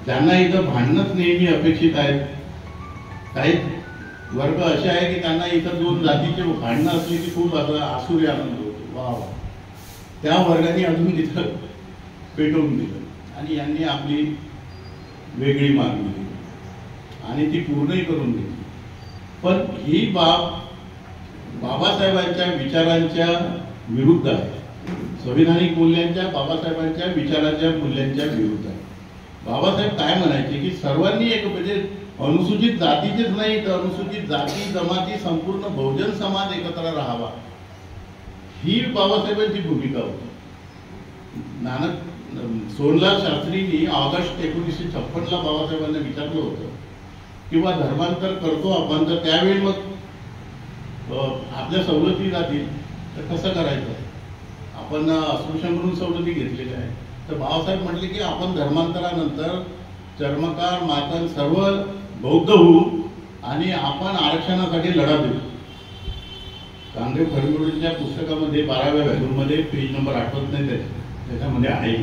ज्यांना इथं भांडणंच नेहमी अपेक्षित आहेत, काही वर्ग असे आहे की त्यांना इथं 2 जातीचे भांडणं असली की खूप असं आसुरी आनंद होतो, वा वा, त्या वर्गाने अजून तिथं पेटवून दिलं आणि यांनी आपली वेगळी मागणी दिली आणि ती पूर्णही करून दिली. पण ही बाब बाबासाहेबांच्या विचारांच्या विरुद्ध आहे, संविधानिक मूल्यांच्या, बाबासाहेबांच्या विचारांच्या मूल्यांच्या विरुद्ध आहे. बाबासाहेब काय म्हणायचे की सर्वांनी एक, म्हणजे अनुसूचित जातीचेच नाही तर अनुसूचित जाती जमाती संपूर्ण बहुजन समाज एकत्र राहावा, ही बाबासाहेबांची भूमिका होती. सोनलाल शास्त्रींनी ऑगस्ट 1956ला बाबासाहेबांना विचारलं होतं किंवा धर्मांतर करतो आपण, तर त्यावेळी मग आपल्या सवलती जातील तर कसं करायचं, आपण अस्पृश्यांकडून सवलती घेतलेल्या आहे. तर बाबासाहेब म्हटले की आपण धर्मांतरानंतर चर्मकार मातन सर्व बौद्ध होऊ आणि आपण आरक्षणासाठी लढा देऊ. कांगडे फडणवीसच्या पुस्तकामध्ये 12व्या व्हॅल्यूमध्ये पेज नंबर आठवत नाही त्याच्यामध्ये आहे.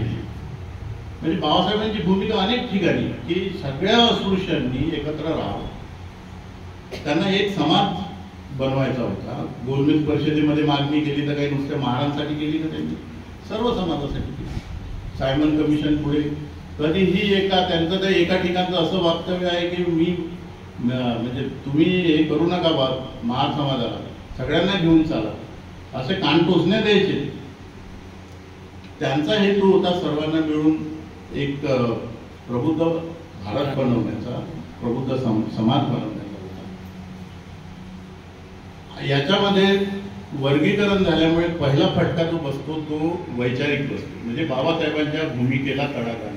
म्हणजे बाबासाहेबांची भूमिका अनेक ठिकाणी की सगळ्या अस्पृश्यांनी एकत्र राहावं, त्यांना एक समाज बनवायचा होता. गोलमेज परिषदेमध्ये मागणी केली तर काही नुसत्या महारांसाठी केली तर त्यांनी सर्व समाजासाठी केली. सायमन कमिशन पुढे कधीही त्यांचं तर एका ठिकाणचं असं वक्तव्य आहे की मी म्हणजे तुम्ही हे करू नका बा, महार समाजाला सगळ्यांना घेऊन चाला, असे कान टोचणे द्यायचे. त्यांचा हेतू होता सर्वांना मिळून एक प्रबुद्ध भारत बनवण्याचा, प्रबुद्ध समाज बनवण्याचा होता. याच्यामध्ये वर्गीकरण झाल्यामुळे पहिला फटका जो बसतो तो वैचारिक बसतो, म्हणजे बाबासाहेबांच्या भूमिकेला तडाखा.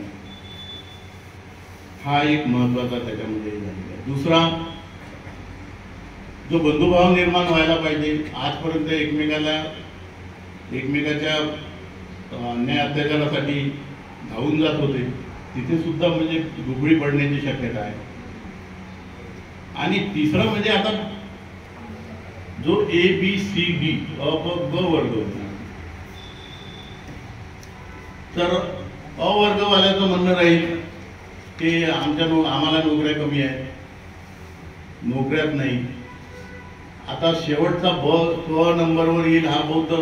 हा एक महत्वाचा त्याच्यामध्ये झालेला आहे. दुसरा, जो बंधुभाव निर्माण व्हायला पाहिजे, आजपर्यंत एकमेकाच्या अन्याय अत्याचारासाठी धावून जात होते, तिथे सुद्धा म्हणजे दुबळी पडण्याची शक्यता आहे. आणि तिसरं म्हणजे आता जो ABCD अ ब ग वर्ग होता, तर अ वर्गवाल्याचं म्हणणं राहील की आम्हाला नोकऱ्या कमी आहेत, नोकऱ्यात नाही. आता शेवटचा ब नंबरवर येईल हा बौद्ध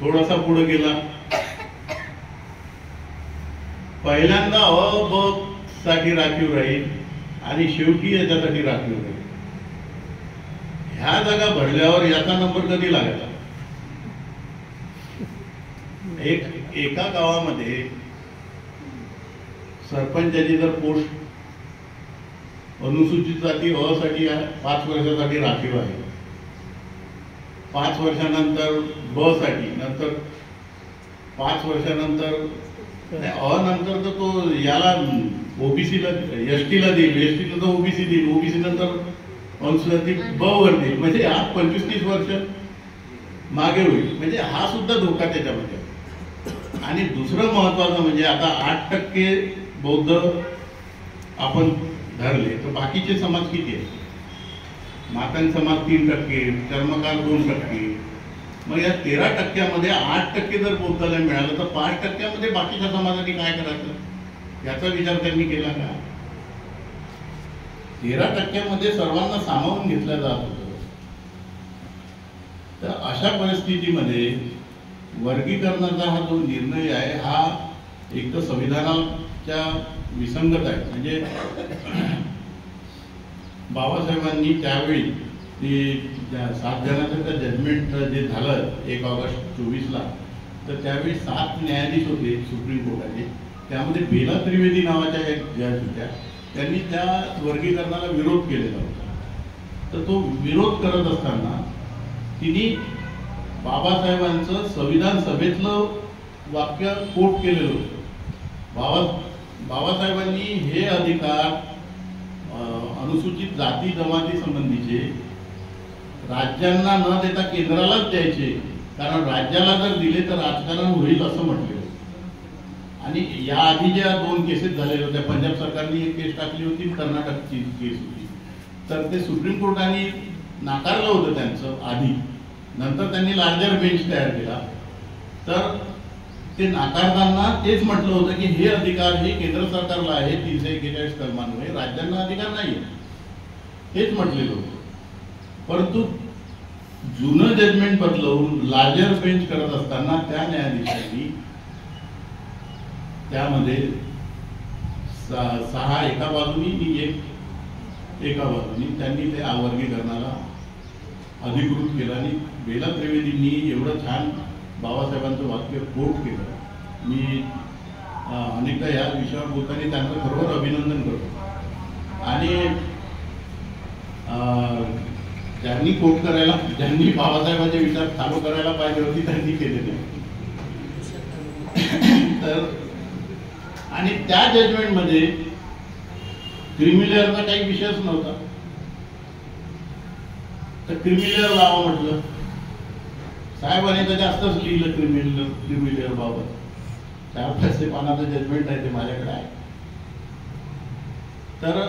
थोडासा पुढे गेला. पहिल्यांदा अ ब साठी राखीव राहील आणि शेवटी याच्यासाठी राखीव राहील. ह्या जागा भरल्यावर याचा नंबर कधी लागायचा? एका गावामध्ये सरपंचाची जर पोस्ट अनुसूचित जाती अ साठी 5 वर्षासाठी राखीव आहे, 5 वर्षानंतर ब साठी, नंतर 5 वर्षानंतर अ नंतर तर तो याला ओबीसीला एसटीला देईल, एसटीला तर ओबीसी देईल, ओबीसी नंतर अनुसूचित ब वर देईल. म्हणजे हा 25-30 वर्ष मागे होईल. म्हणजे हा सुद्धा धोका त्याच्यामध्ये. आणि दुसरं महत्वाचं म्हणजे आता 8% बौद्ध आपण धरले तर बाकीचे समाज किती आहेत? मातंग समाज 3%, चर्मकार 2%. मग या 13%मध्ये 8% जर बौद्धाला मिळालं तर 5%मध्ये बाकीच्या समाजाने काय करायचं याचा विचार त्यांनी केला का? 13%मध्ये सर्वांना सामावून घेतलं जात होतं. तर अशा परिस्थितीमध्ये वर्गीकरणाचा हा जो निर्णय आहे हा एक तर संविधानाच्या विसंगत आहे. म्हणजे बाबासाहेबांनी त्यावेळी ते 7 जणांचं त्या जजमेंट जे झालं 1 ऑगस्ट 24ला, तर त्यावेळी 7 न्यायाधीश होते सुप्रीम कोर्टाचे. त्यामध्ये बेला त्रिवेदी नावाच्या एक जज होत्या. त्यांनी त्या वर्गीकरणाला विरोध केलेला होता. तर तो विरोध करत असताना तिने बाबासाहेबांचं संविधान सभेतलं वाक्य कोट केलेलं होतं. बाबासाहेबांनी हे अधिकार अनुसूचित जाती जमाती संबंधीचे राज्यांना न देता केंद्रालाच द्यायचे, कारण राज्याला जर दिले तर राजकारण होईल असं म्हटले. आणि या आधी ज्या 2 केसेस झालेल्या होत्या, पंजाब सरकारने एक केस टाकली होती, कर्नाटकची केस होती, तर ते सुप्रीम कोर्टाने नाकारलं होतं त्यांचं आधी. नंतर त्यांनी लार्जर बेंच तयार केला. तर ते नाकारताना तेच म्हटलं होतं की हे अधिकार हे केंद्र सरकारला आहे 341 कलमान्वये, राज्यांना अधिकार नाही, हेच म्हटलेलं होतं. परंतु जुनं जजमेंट बदलवून लार्जर बेंच करत असताना त्या न्यायाधीशांनी त्यामध्ये 6 एका बाजूनी आणि 1 एका बाजूनी त्यांनी ते वर्गीकरणाला अधिकृत केलं. आणि बेला त्रिवेदींनी एवढं छान बाबासाहेबांचं वाक्य कोट केलं. मी अनेकदा या विषयावर बोलताना त्यांचं खरोखर अभिनंदन करतो. आणि ज्यांनी कोट करायला, ज्यांनी बाबासाहेबांचे विचार चालू करायला पाहिजे होती त्यांनी केलेले. तर आणि त्या जजमेंटमध्ये क्रिमिलेअरचा काही विषयच नव्हता. तर क्रिमिलेअर लावा म्हटलं. साहेबांनी तर जास्तच लिहिलं क्रिमिलेअर बाबत. 400 पानाचं जजमेंट आहे ते माझ्याकडे आहे. तर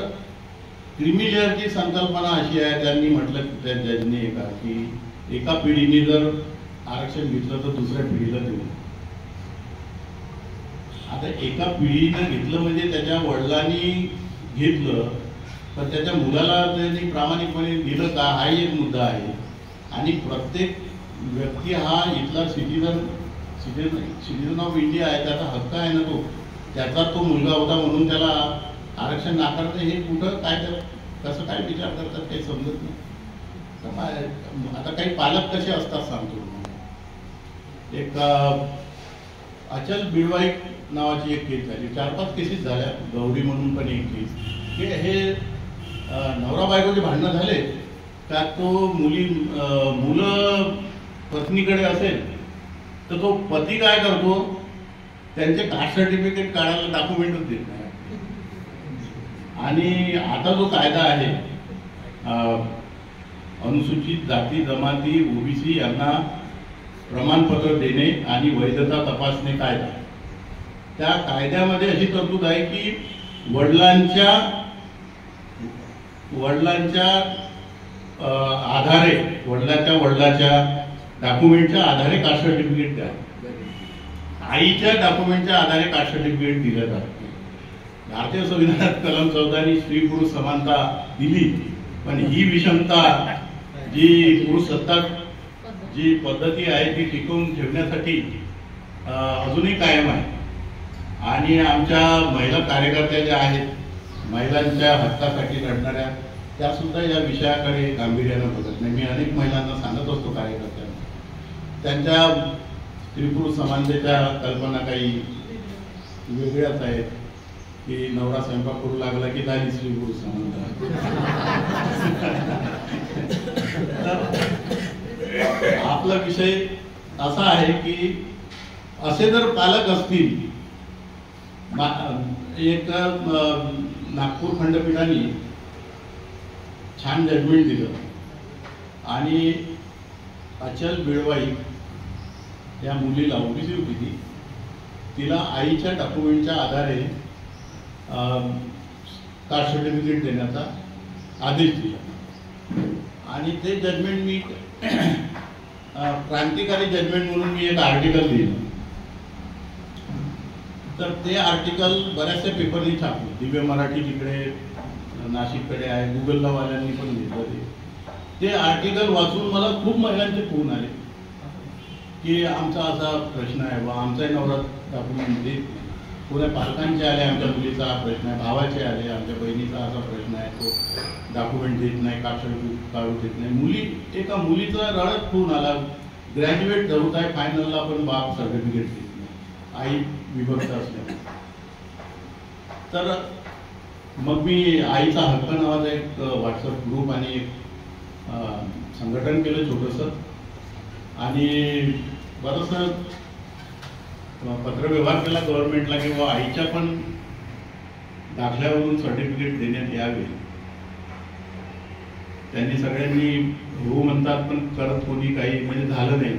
क्रिमिलेअरची संकल्पना अशी आहे, त्यांनी म्हटलं त्या जजने की एका पिढीने जर आरक्षण घेतलं तर दुसऱ्या पिढीला देऊ. आता एका पिढीनं घेतलं म्हणजे त्याच्या वडिलांनी घेतलं, पण त्याच्या मुलाला त्यांनी प्रामाणिकपणे दिलं का हाही एक मुद्दा आहे. आणि प्रत्येक व्यक्ती हा इथला सिटीजन ऑफ इंडिया आहे, त्याचा हक्क आहे ना तो. त्याचा तो मुलगा होता म्हणून त्याला आरक्षण नाकारतं हे कुठं काय कसं काय विचार करतात काही समजत नाही. आता काही पालक कसे असतात सांगतो. एक अचल बिडवाई नावाची एक केस झाली, 4-5 केसेस झाल्या, गौरी म्हणून पण एक केस. हे नवरा बायकोचे भांडणं झाले का तो मुलं पत्नीकडे असेल तर तो पती काय करतो, त्यांचे कास्ट सर्टिफिकेट काढायला डॉक्युमेंटच देत नाही. आणि आता जो कायदा आहे अनुसूचित जाती जमाती ओबीसी यांना प्रमाणपत्र देणे आणि वैधता तपासणे कायदा, त्या कायद्यामध्ये अशी तरतूद आहे की वडिलांच्या आधारे वडिलाच्या डॉक्युमेंटच्या आधारे कास्ट सर्टिफिकेट द्या, आईच्या डॉक्युमेंटच्या आधारे कास्ट सर्टिफिकेट दिलं जातं. भारतीय संविधानात कलम 14 स्त्री पुरुष समानता दिली, पण ही विषमता जी पुरुष सत्ताक जी पद्धती आहे ती टिकवून ठेवण्यासाठी अजूनही कायम आहे. आणि आमच्या महिला कार्यकर्त्या ज्या आहेत, महिलांच्या हक्कासाठी लढणाऱ्या, त्या सुद्धा या विषयाकडे गांभीर्यानं बघत नाही. मी अनेक महिलांना सांगत असतो कार्यकर्त्यांना, त्यांच्या स्त्री पुरुष समानतेच्या कल्पना काही वेगळ्याच आहेत की नवरा स्वयंपाक करू लागला की झाली स्त्री पुरुष समानता. आपला विषय असा आहे की असे जर पालक असतील, एक नागपूर खंडपीठाने छान जजमेंट दिलं आणि अचल बिळवाई या मुलीला, ओबीसी होती ती, तिला आईच्या डॉक्युमेंटच्या आधारे कास्ट सर्टिफिकेट देण्याचा आदेश दिला. आणि ते जजमेंट मी क्रांतिकारी जजमेंट म्हणून मी एक आर्टिकल लिहिलं. तर ते आर्टिकल बऱ्याचशा पेपरनी छापलं, दिव्य मराठी तिकडे नाशिककडे आहे, गुगलला वाल्यांनी पण लिहिलं. ते आर्टिकल वाचून मला खूप महिलांचे फोन आले की आमचा असा प्रश्न आहे बा, आमचाही नवरा डॉक्युमेंट देत नाही. पुऱ्या पालकांचे आले, आमच्या मुलीचा हा प्रश्न आहे, भावाचे आले, आमच्या बहिणीचा असा प्रश्न आहे, तो डॉक्युमेंट देत नाही, कास्ट सर्टिफिकेट काढू देत नाही. एका मुलीचा रडत फोन आला, ग्रॅज्युएट होत आहे फायनलला, पण बाप सर्टिफिकेट देत नाही, आई विभक्त असल्यामुळे. तर मग मी आईचा हक्क नावाचा एक व्हॉट्सअप ग्रुप आणि एक संघटन केलं छोटंसं, आणि बरंचसं पत्रव्यवहार केला गव्हर्नमेंटला की बाबा आईच्या पण दाखल्यावरून सर्टिफिकेट देण्यात यावे. त्यांनी सगळ्यांनी हो म्हणतात, पण करत कोणी काही म्हणजे झालं नाही.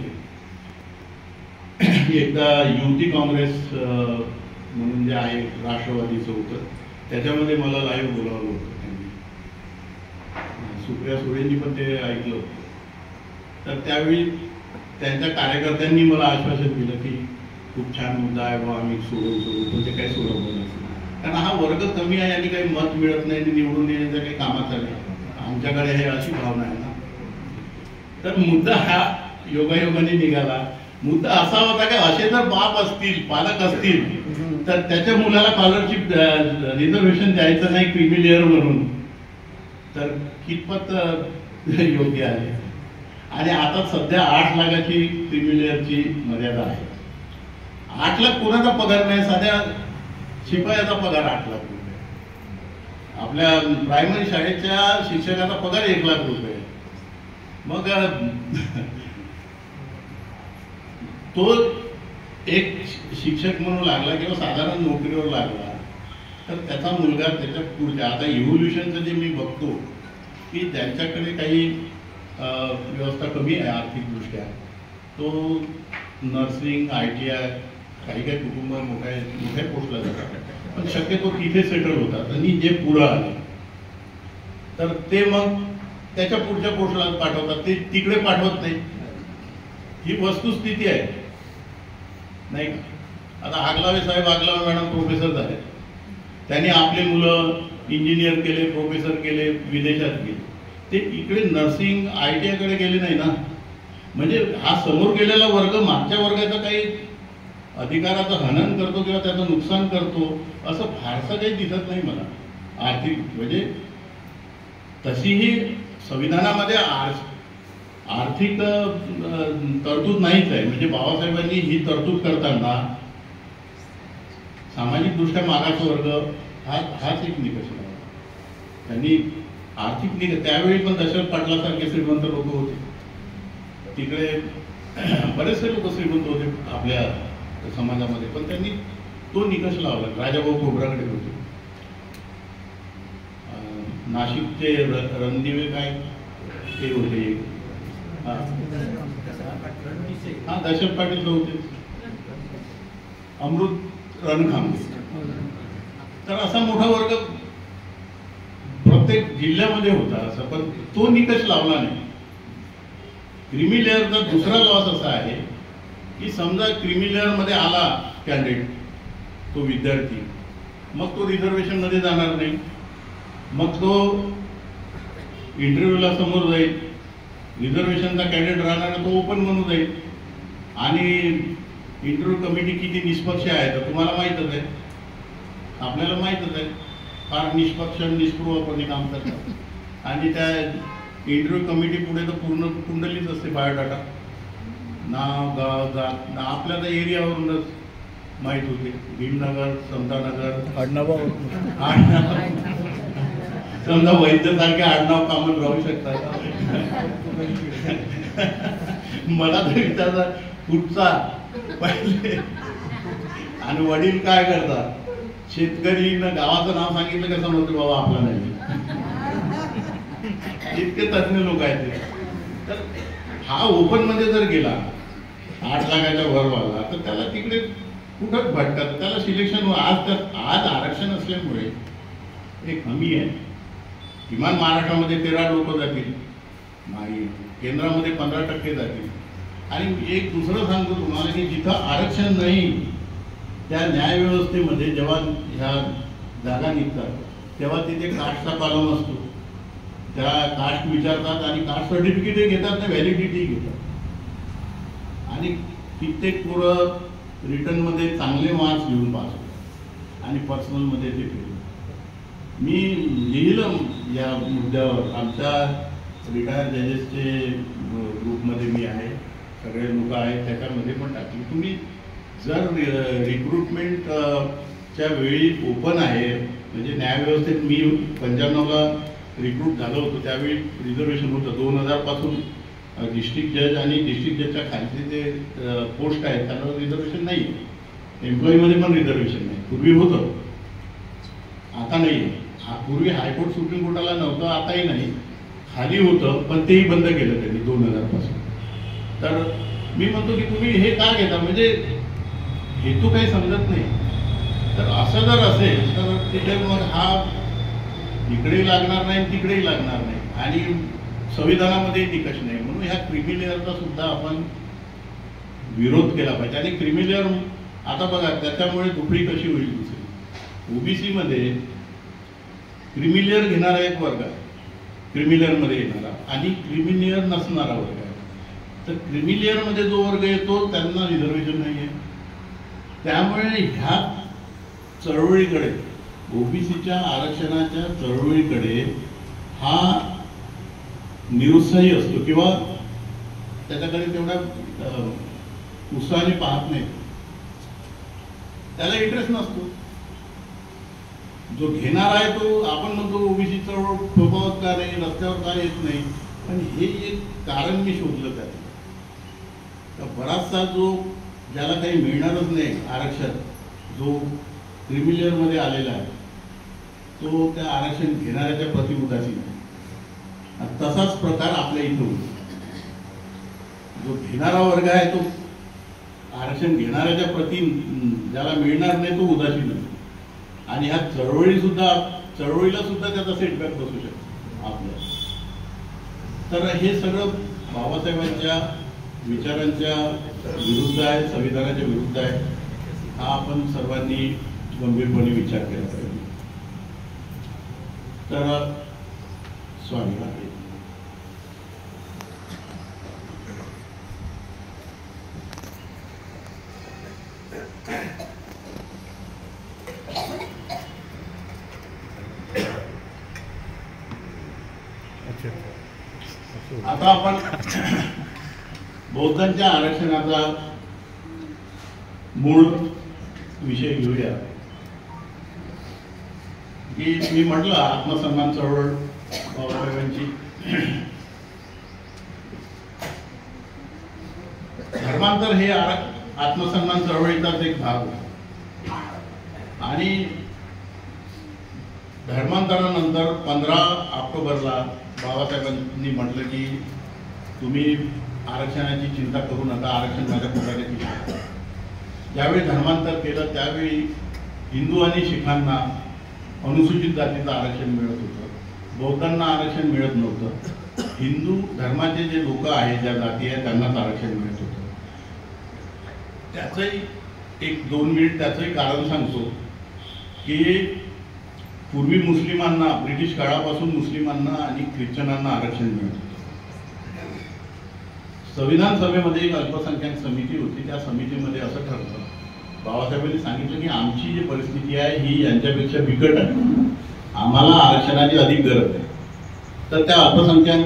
एकदा युवती काँग्रेस म्हणून जे आहे राष्ट्रवादीचं होतं, त्याच्यामध्ये मला लाईव्ह बोलावलं होतं त्यांनी, सुप्रिया सुळेंनी पण ते ऐकलं होतं. तर त्यावेळी त्यांच्या कार्यकर्त्यांनी मला आश्वासन दिलं की खूप छान मुद्दा आहे बा, आम्ही सोडवू, पण ते काही सोडवलं नाही. कारण हा वर्ग कमी आहे आणि काही मत मिळत नाही आणि निवडून येण्याचं काही कामाचं नाही, आमच्याकडे हे अशी भावना आहे ना. तर मुद्दा हा योगायोगाने निघाला. मुद्दा असा होता की असे जर बाप असतील, पालक असतील, तर त्याच्या मुलाला स्कॉलरशिप रिझर्वेशन द्यायचं नाही क्रीमी लेअर म्हणून, तर कितपत योग्य आहे. आणि आता सध्या 8 लाखाची क्रीमी लेअरची मर्यादा आहे. 8 लाख कोणाचा पगार नाही, साध्या शिपायाचा पगार 8 लाख रुपये. आपल्या प्रायमरी शाळेच्या शिक्षकाचा पगार 1 लाख रुपये. मग तो एक शिक्षक म्हणून लागला किंवा साधारण नोकरीवर लागला, तर त्याचा मुलगा त्याच्या पुढच्या, आता इव्होल्युशनचं जे मी बघतो की ज्यांच्याकडे काही व्यवस्था कमी आहे आर्थिकदृष्ट्या, तो नर्सिंग, ITI, काही काही कुटुंब मोठ्या पोस्टला जातात, पण शक्यतो तिथे सेटल होतात. आणि जे पुढं आले तर ते मग त्याच्या पुढच्या पोस्टला पाठवतात, ते तिकडे पाठवत नाही. ही वस्तुस्थिती आहे नाही का. आता आगलावे साहेब, आगलावे मॅडम प्रोफेसर झाले, त्यांनी आपले मुलं इंजिनियर केले, प्रोफेसर केले, विदेशात गेले, ते इकडे नर्सिंग ITI कडे गेले नाही ना. म्हणजे हा समोर गेलेला वर्ग मागच्या वर्गाचा काही अधिकाराचं हनन करतो किंवा त्याचं नुकसान करतो असं फारसं काही दिसत नाही मला. आर्थिक म्हणजे तशीही संविधानामध्ये आर्थिक तरतूद नाहीच आहे. म्हणजे बाबासाहेबांनी ही तरतूद करताना सामाजिक दृष्ट्या मागास वर्ग हाच एक निकष लावला. त्यांनी आर्थिक निकष, त्यावेळी पण दशरथ पाटलासारखे श्रीमंत लोक होते, तिकडे बरेचसे लोक श्रीमंत होते आपल्या समाजामध्ये, पण त्यांनी तो निकष लावला. राजाभाऊ खोबराकडे होते, नाशिकचे रणदिवे काय ते होते, हा दशरथ पाटील होते, अमृत रणखांबे. तर असा मोठा वर्ग प्रत्येक जिल्ह्यामध्ये होता असं, पण तो निकष लावला नाही. क्रीमी लेअरचा दुसरा लॉस असा आहे की समजा क्रीमी लेअर मध्ये आला कॅन्डिडेट, तो विद्यार्थी, मग तो रिझर्वेशन मध्ये जाणार नाही, मग तो इंटरव्ह्यूला समोर जाईल, रिझर्वेशनचा कॅन्डिडेट राहणार तो ओपन म्हणून जाईल. आणि इंटरव्ह्यू कमिटी किती निष्पक्ष आहे तर तुम्हाला माहीतच आहे, आपल्याला माहीतच आहे, फार निष्पक्ष निष्पृहपणे काम करतात. आणि त्या इंटरव्ह्यू कमिटी पुढे तर पूर्ण कुंडलीच असते, बायोडाटा, नाव गाव जात आपल्या तर एरियावरूनच माहीत होते. भीमनगर, समतानगर, आडनाव समजा वैद्यसारखे आडनाव कामन राहू शकतात. मला तर विचारता कुठचा पहिले, आणि वडील काय करतात, शेतकरी गावाचं नाव सांगितलं का समजते बाबा आपला नाही. इतके तज्ञ लोक आहेत ते. तर हा ओपन मध्ये जर गेला 8 लाखाच्या वरवाला तर त्याला तिकडे कुठं भटकत, त्याला सिलेक्शन आज आरक्षण असल्यामुळे एक हमी आहे. किमान महाराष्ट्रामध्ये 13 लोक जातील, नाही केंद्रामध्ये 15% जातील. आणि एक दुसरं सांगतो तुम्हाला की जिथं आरक्षण नाही त्या न्यायव्यवस्थेमध्ये जेव्हा ह्या जागा निघतात तेव्हा तिथे कास्टचा कॉलम असतो. त्या कास्ट विचारतात आणि कास्ट सर्टिफिकेटही घेतात ना, व्हॅलिडिटी घेतात. आणि कित्येक पोरं रिटर्नमध्ये चांगले मार्क्स घेऊन पास होतात आणि पर्सनलमध्ये ते फेल. मी लिहिलं या मुद्द्यावर, आमच्या रिटायर्ड जजेसचे ग्रुपमध्ये मी आहे, सगळे लोक आहेत, त्याच्यामध्ये पण टाकली. तुम्ही जर रिक्रुटमेंटच्या वेळी ओपन आहे, म्हणजे न्यायव्यवस्थेत मी 95ला रिक्रूट झालो होतो, त्यावेळी रिझर्वेशन होतं. 2000 पासून डिस्ट्रिक्ट जज आणि डिस्ट्रिक्ट जजच्या खालचे जे पोस्ट आहेत त्यांना रिझर्वेशन नाही. एम्प्लॉईमध्ये पण रिझर्वेशन नाही. पूर्वी होतं, आता नाही. पूर्वी हायकोर्ट सुप्रीम कोर्टाला नव्हतं, आताही नाही. खाली होतं पण तेही बंद केलं त्यांनी 2000 पासून. तर मी म्हणतो की तुम्ही हे का घेता, म्हणजे हेतू काही समजत नाही. तर असं जर असेल तर तिथे मग हा इकडेही लागणार नाही, तिकडेही लागणार नाही, आणि संविधानामध्ये निकष नाही. म्हणून ह्या क्रीमी लेअरचा सुद्धा आपण विरोध केला पाहिजे. आणि क्रीमी लेअर आता बघा त्याच्यामुळे दुपडी कशी होईल दुसरी. ओबीसी मध्ये क्रीमी लेअर घेणारा एक वर्ग आहे, क्रीमी लेअर मध्ये येणारा, आणि क्रीमी लेअर नसणारा वर्ग आहे. तर क्रीमी लेअर मध्ये जो वर्ग येतो त्यांना रिझर्वेशन नाही आहे. त्यामुळे ह्या चळवळीकडे, ओबीसीच्या आरक्षणाच्या चळवळीकडे हा निरुत्साही असतो किंवा त्याच्याकडे तेवढा उत्साहाने पाहत नाही, त्याला इंटरेस्ट नसतो. जो घेणार आहे तो आपण म्हणतो ओबीसी चळवळ फोफावत का नाही, रस्त्यावर का येत नाही, पण हे एक कारण मी शोधलं त्याचं. तर बराचसा जो ज्याला काही मिळणारच नाही आरक्षण, जो क्रीमी लेअरमध्ये आलेला आहे तो त्या आरक्षण घेणाऱ्याच्या प्रति उदासीन आहे. तसाच प्रकार आपल्या इथं होतो. जो घेणारा वर्ग आहे तो आरक्षण घेणाऱ्याच्या प्रति, ज्याला मिळणार नाही तो उदासीन आहे. आणि ह्या चळवळीला सुद्धा त्याचा सेटबॅक बसू शकतो आपल्या. तर हे सगळं बाबासाहेबांच्या विचारांच्या विरुद्ध आहे, संविधानाच्या विरुद्ध आहे. हा आपण सर्वांनी गंभीरपणे विचार केला पाहिजे. तर स्वामी आहे. आता आपण बौद्धांच्या आरक्षणाचा मूळ विषय घेऊया. की मी म्हटलं आत्मसन्मान चळवळ बाबासाहेबांची. धर्मांतर हे आत्मसन्मान चळवळीचाच एक भाग होता. आणि धर्मांतरानंतर 15 ऑक्टोबरला बाबासाहेबांनी म्हटलं की तुम्ही आरक्षणाची चिंता करू नका, आरक्षण माझ्या पोटाची. ज्यावेळी धर्मांतर केलं त्यावेळी हिंदू आणि शिखांना अनुसूचित जातीचं आरक्षण मिळत होतं, बौद्धांना आरक्षण मिळत नव्हतं. हिंदू धर्माचे जे लोक आहेत, ज्या जाती आहेत, त्यांनाच आरक्षण मिळत होतं. त्याचंही 1-2 मिनिट त्याचंही कारण सांगतो की पूर्वी मुस्लिमांना, ब्रिटिश काळापासून मुस्लिमांना आणि ख्रिश्चनांना आरक्षण मिळत होतं. संविधान सभेमध्ये एक अल्पसंख्याक समिती होती, त्या समितीमध्ये असं ठरलं, बाबासाहेबांनी सांगितलं की आमची जी परिस्थिती आहे ही यांच्यापेक्षा बिकट आहे, आम्हाला आरक्षणाची अधिक गरज आहे. तर त्या अल्पसंख्याक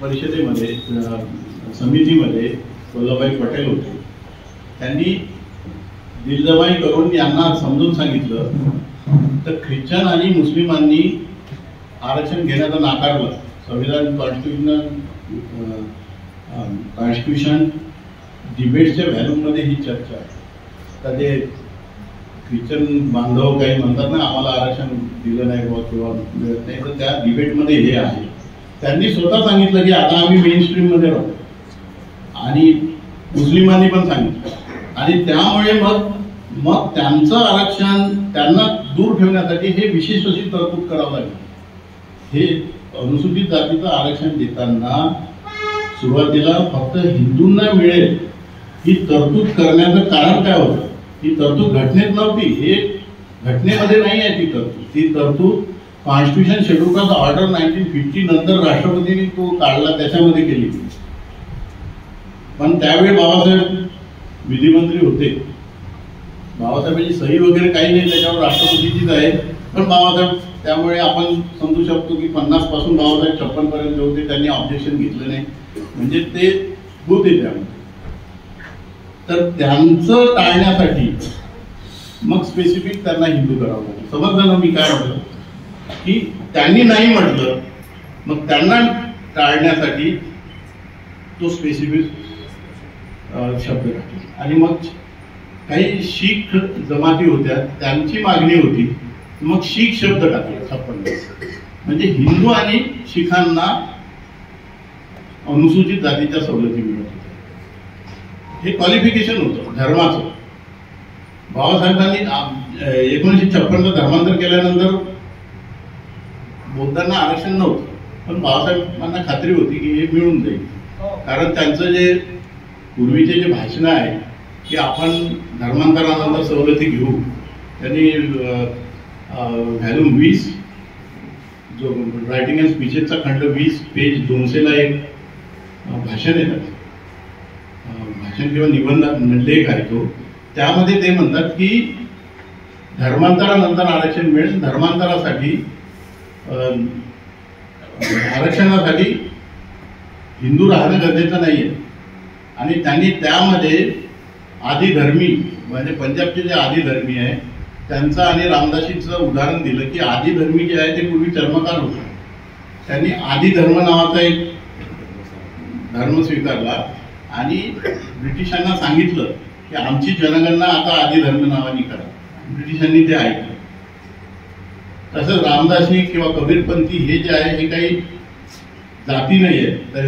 परिषदेमध्ये, समितीमध्ये वल्लभभाई पटेल होते. त्यांनी दिलजमाई करून यांना समजून सांगितलं तर ख्रिश्चन आणि मुस्लिमांनी आरक्षण घेण्याचं नाकारलं. संविधान कॉन्स्टिट्यूशन डिबेट्सच्या व्हॅल्यूमध्ये ही चर्चा आहे. तर ते ख्रिश्चन बांधव काही म्हणतात ना, आम्हाला आरक्षण दिलं नाही किंवा मिळत नाही, तर त्या डिबेटमध्ये हे आहे. त्यांनी स्वतः सांगितलं की आता आम्ही मेन स्ट्रीममध्ये राहतो आणि मुस्लिमांनी पण सांगितलं आणि त्यामुळे मग त्यांचं आरक्षण त्यांना दूर ठेवण्यासाठी हे विशेष अशी तरतूद करावं लागेल. हे अनुसूचित जातीचं आरक्षण देताना सुरुवातीला फक्त हिंदूंना मिळेल ही तरतूद करण्याचं कारण काय होतं? ही तरतूद घटनेत नव्हती, हे घटनेमध्ये नाही आहे ती तरतूद. ती तरतूद कॉन्स्टिट्यूशन शेड्यूल कास्ट ऑर्डर 1950 नंतर राष्ट्रपतींनी तो काढला, त्याच्यामध्ये केली. पण त्यावेळी बाबासाहेब विधिमंत्री होते. बाबासाहेबांची सही वगैरे काही नाही, त्याच्यावर राष्ट्रपतीचीच आहे. पण बाबासाहेब, त्यामुळे आपण समजू शकतो की 50 पासून बाबासाहेब 56 पर्यंत होते, त्यांनी ऑब्जेक्शन घेतलं नाही, म्हणजे ते होते त्यामध्ये. तर त्यांचं टाळण्यासाठी मग स्पेसिफिक त्यांना हिंदू करावं लागेल. समजलं ना मी काय म्हटलं? की त्यांनी नाही म्हटलं, मग त्यांना टाळण्यासाठी तो स्पेसिफिक शब्द टाकला. आणि मग काही शीख जमाती होत्या, त्यांची मागणी होती, मग शीख शब्द टाकला 56. म्हणजे हिंदू आणि शिखांना अनुसूचित जातीच्या सवलती मिळत होत्या. हे क्वालिफिकेशन होतं धर्माचं. बाबासाहेबांनी 1956 धर्मांतर केल्यानंतर बौद्धांना आरक्षण नव्हतं, पण बाबासाहेबांना खात्री होती की हे मिळून जाईल. कारण त्यांचं जे पूर्वीचे जे भाषणं आहे की आपण धर्मांतरानंतर सवलती घेऊ, त्यांनी व्हॅल्यूम 20 जो रायटिंग अँड स्पीचेसचा खंड 20 पेज 200ला एक भाषण येतात, भाषण किंवा निबंध लेख आहे तो. त्यामध्ये ते म्हणतात की धर्मांतरानंतर आरक्षण मिळेल, धर्मांतरासाठी आरक्षणासाठी हिंदू राहणं गरजेचं नाहीये. आणि त्यांनी त्यामध्ये आदिधर्मी, म्हणजे पंजाबचे जे आदिधर्मी आहे त्यांचं आणि रामदासीचं उदाहरण दिलं की आदिधर्मी जे आहे ते पूर्वी चर्मकार होते. त्यांनी आदिधर्म नावाचा एक धर्म स्वीकारला आणि ब्रिटिशांना सांगितलं की आमची जनगणना आता आदिधर्म नावाने करा. ब्रिटिशांनी ते ऐकलं. तसंच रामदासी किंवा कबीरपंथी हे जे आहे हे काही जाती नाही आहे, तर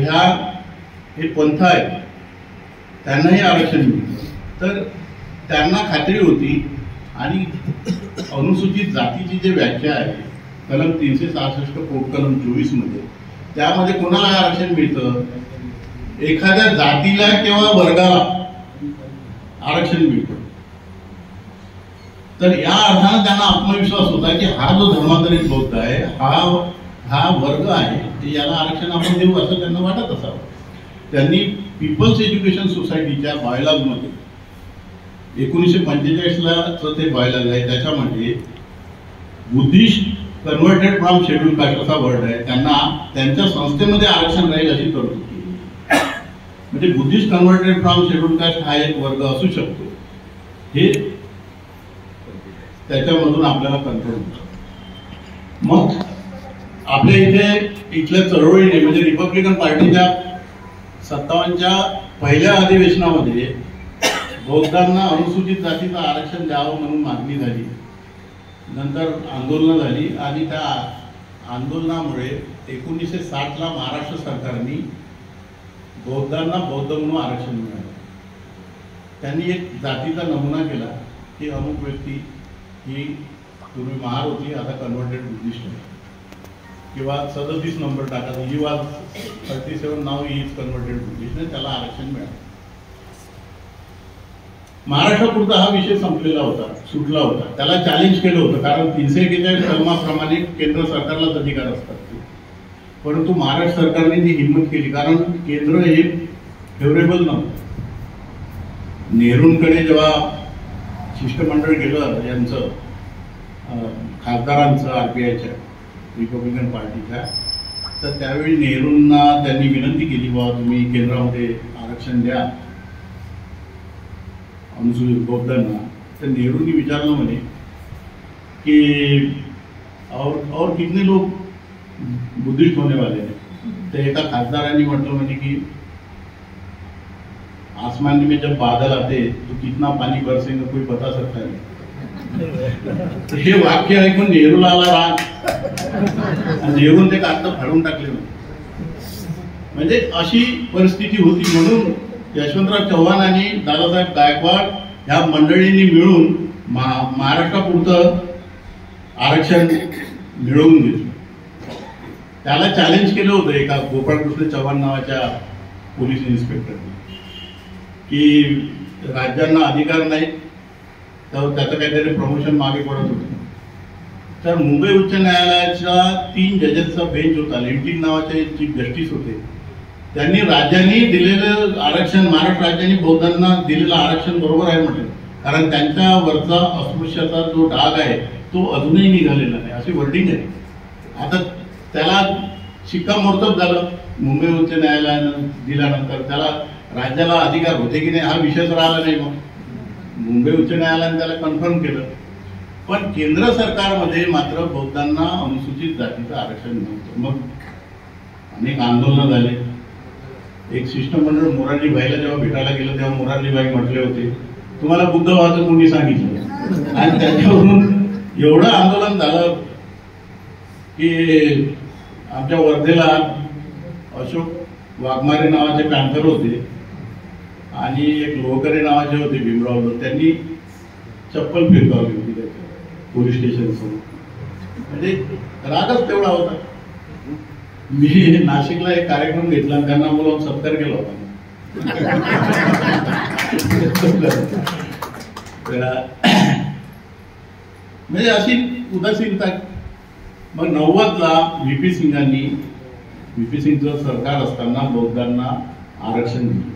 हे पंथ आहेत, त्यांनाही आरक्षण मिळतं. तर त्यांना खात्री होती. आणि अनुसूचित जातीची जी व्याख्या आहे कलम 366 पोट कलम 24 मध्ये, त्यामध्ये कोणाला आरक्षण मिळतं? एखाद्या जातीला किंवा वर्गाला आरक्षण मिळतं. तर या अर्थानं त्यांना आत्मविश्वास होता की हा जो धर्मांतरित बौद्ध आहे, हा वर्ग आहे, याला आरक्षण आपण देऊ असं त्यांना वाटत असावं. त्यांनी पीपल्स एज्युकेशन सोसायटीच्या बायलॉजमध्ये 1945ला ते बायलॉज आहे, त्याच्यामध्ये Buddhist converted from schedule caste असा वर्ड आहे. त्यांना त्यांच्या संस्थेमध्ये आरक्षण राहील अशी तरतूद केली. म्हणजे Buddhist converted from schedule caste हा एक वर्ग असू शकतो, हे त्याच्यामधून आपल्याला कंट्रोल होतं. मग आपल्या इथल्या चळवळीने, म्हणजे रिपब्लिकन पार्टीच्या 57च्या पहिल्या अधिवेशनामध्ये बौद्धांना अनुसूचित जातीचं आरक्षण द्यावं म्हणून मागणी झाली. नंतर आंदोलनं झाली आणि त्या आंदोलनामुळे 1960ला महाराष्ट्र सरकारने बौद्धांना बौद्ध म्हणून आरक्षण मिळालं. त्यांनी एक जातीचा नमुना केला की अमुक व्यक्ती ही पूर्वी महार होती, आता कन्व्हर्टेड बुद्धिस्ट आहे, किंवा 37 नंबर टाका, he was 37 now he is converted Buddhist, त्याला आरक्षण मिळालं. महाराष्ट्रापुरता हा विषय संपलेला होता, सुटला होता. त्याला चॅलेंज केलं होतं, कारण 341 कलमाप्रमाणे केंद्र सरकारलाच अधिकार असतात. परंतु महाराष्ट्र सरकारने जी हिंमत केली, कारण केंद्र हे फेवरेबल नव्हतं. नेहरूंकडे जेव्हा शिष्टमंडळ गेलं यांचं खासदारांचं RPIच्या रिपब्लिकन पार्टीच्या, तर त्यावेळी नेहरूंना त्यांनी विनंती केली, बाबा तुम्ही केंद्रामध्ये आरक्षण द्या अनुसूचित बौद्धांना. तर नेहरूंनी विचारलं म्हणे की और कितने लोग बुद्धिस्ट होने वाले हैं. तर एका खासदारांनी म्हटलं म्हणजे की आसमान में जब बादल आते तो कितना पाणी बरसेगा कोई बता सकता नहीं. हे वाक्य ऐकून नेहरूला आला राग, नेहरून ते कागद फाडून टाकले. म्हणजे अशी परिस्थिती होती. म्हणून यशवंतराव चव्हाण आणि दादासाहेब गायकवाड ह्या मंडळींनी मिळून महाराष्ट्रापुरतं आरक्षण मिळवून घेतलं. त्याला चॅलेंज केलं होतं एका गोपाळकृष्ण चव्हाण नावाच्या पोलीस इन्स्पेक्टरने की राज्यांना अधिकार नाही, तर त्याचं काहीतरी प्रमोशन मागे पडत होतं. तर मुंबई उच्च न्यायालयाच्या 3 जजेसचा बेंच होता, लेंटिन नावाचे चीफ जस्टिस होते. त्यांनी राज्यांनी दिलेलं आरक्षण, महाराष्ट्र राज्यांनी बौद्धांना दिलेलं आरक्षण बरोबर आहे म्हटलं, कारण त्यांच्यावरचा अस्पृश्याचा जो डाग आहे तो अजूनही निघालेला नाही, अशी वर्डिंग आहे. आता त्याला शिक्कामोर्तब झालं मुंबई उच्च न्यायालयानं दिल्यानंतर. त्याला राज्याला अधिकार होते की नाही हा विषयच राहिला नाही. मग मुंबई उच्च न्यायालयाने त्याला कन्फर्म केलं. पण केंद्र सरकारमध्ये मात्र बौद्धांना अनुसूचित जातीचं आरक्षण नव्हतं. मग अनेक आंदोलनं झाले. एक शिष्टमंडळ मोरारजीभाईला जेव्हा भेटायला गेलं तेव्हा मोरारजीभाई म्हटले होते, तुम्हाला बुद्ध व्हायचं कोणी सांगितलं. आणि त्याच्यावरून एवढं आंदोलन झालं की आमच्या वर्धेला अशोक वाघमारे नावाचे पॅन्थर होते आणि एक लोहकरे नावाचे होते भीमराव, त्यांनी चप्पल फिरकावली होती त्याच्या पोलीस स्टेशन समोर. म्हणजे रागच तेवढा होता. मी नाशिकला एक कार्यक्रम घेतला आणि त्यांना बोलावून सत्कार केला होता. म्हणजे अशी उदासीनता. मग 90ला VP सिंगांनी, VP सिंगचं सरकार असताना बौद्धांना आरक्षण दिलं.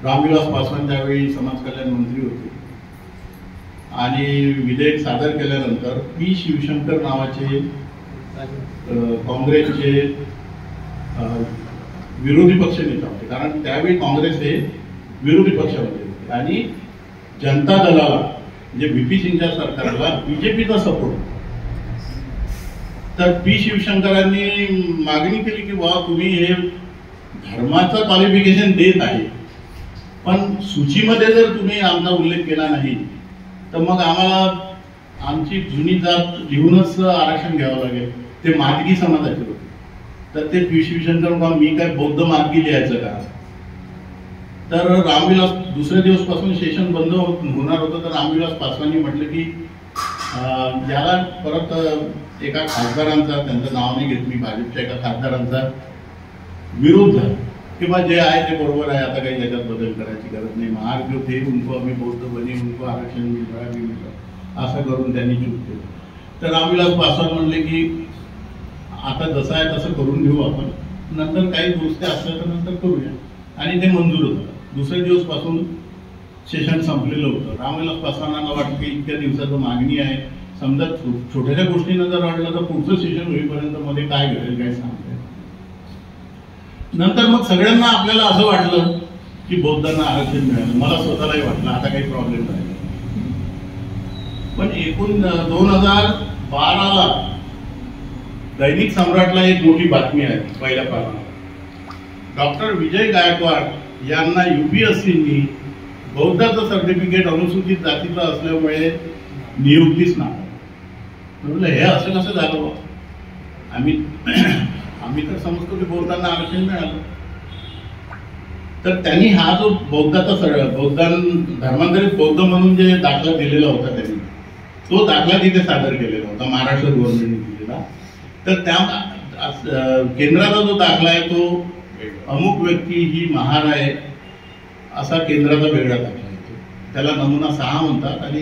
रामविलास पासवान त्यावेळी समाज कल्याण मंत्री होते आणि विधेयक सादर केल्यानंतर P. शिवशंकर नावाचे काँग्रेसचे विरोधी पक्ष नेता होते, कारण त्यावेळी काँग्रेस हे विरोधी पक्षामध्ये होते आणि जनता दलाला म्हणजे VP सिंगच्या सरकारला BJPचा सपोर्ट. तर P. शिवशंकरांनी मागणी केली की वा तुम्ही हे धर्माचं क्वालिफिकेशन देत आहे, पण सूचीमध्ये जर तुम्ही आमचा उल्लेख केला नाही तर मग आम्हाला आमची जुनी जात लिहूनच आरक्षण घ्यावं लागेल. ते मादगी समाजाचे होते. तर ते P. शिवशंकर मी काय बौद्ध मादगी लिहायचं का. तर रामविलास दुसऱ्या दिवसपासून सेशन बंद होणार होतं. तर रामविलास पासवानी म्हटलं की याला परत एका खासदारांचा, त्यांचं नाव नाही घेत मी, भाजपच्या एका खासदारांचा विरोध झाला की बा जे आहे ते बरोबर आहे, आता काही त्याच्यात बदल करायची गरज नाही. महार जो थे उनको आम्ही बौद्ध बने, उनको आरक्षण मिळवा, असं करून त्यांनी चूक केली. तर रामविलास पासवान म्हणले की आता जसं आहे तसं करून घेऊ आपण, नंतर काही गोष्टी असल्या तर नंतर करूया. आणि ते मंजूर होतं. दुसऱ्या दिवसपासून सेशन संपलेलं होतं. रामविलास पासवानांना वाटतं की इतक्या दिवसाचं मागणी आहे, समजा छोट्याशा गोष्टीनं जर वाटलं तर पुढचं सेशन होईपर्यंत मध्ये काय घडेल काय सांगता. नंतर मग सगळ्यांना आपल्याला असं वाटलं की बौद्धांना आरक्षण मिळालं. मला स्वतःलाही वाटलं आता काही प्रॉब्लेम नाही. पण एकूण 2012ला दैनिक सम्राटला एक मोठी बातमी आहे पहिल्या पानावर. डॉक्टर विजय गायकवाड यांना UPSCनी बौद्धाचं सर्टिफिकेट अनुसूचित जातीचं असल्यामुळे नियुक्तीच नाही. म्हटलं हे असं कसं झालं. आम्ही तर समजतो की बौद्धांना आरक्षण मिळालं. तर त्यांनी हा जो बौद्धाचा धर्मांतरित बौद्ध म्हणून जे दाखला दिलेला होता त्यांनी, तो दाखला तिथे सादर केलेला होता महाराष्ट्र गव्हर्नमेंटने दिलेला. तर त्या केंद्राचा जो दाखला आहे तो अमुक व्यक्ती ही महार आहे असा केंद्राचा वेगळा दाखला आहे. त्याला नमुना 6 म्हणतात आणि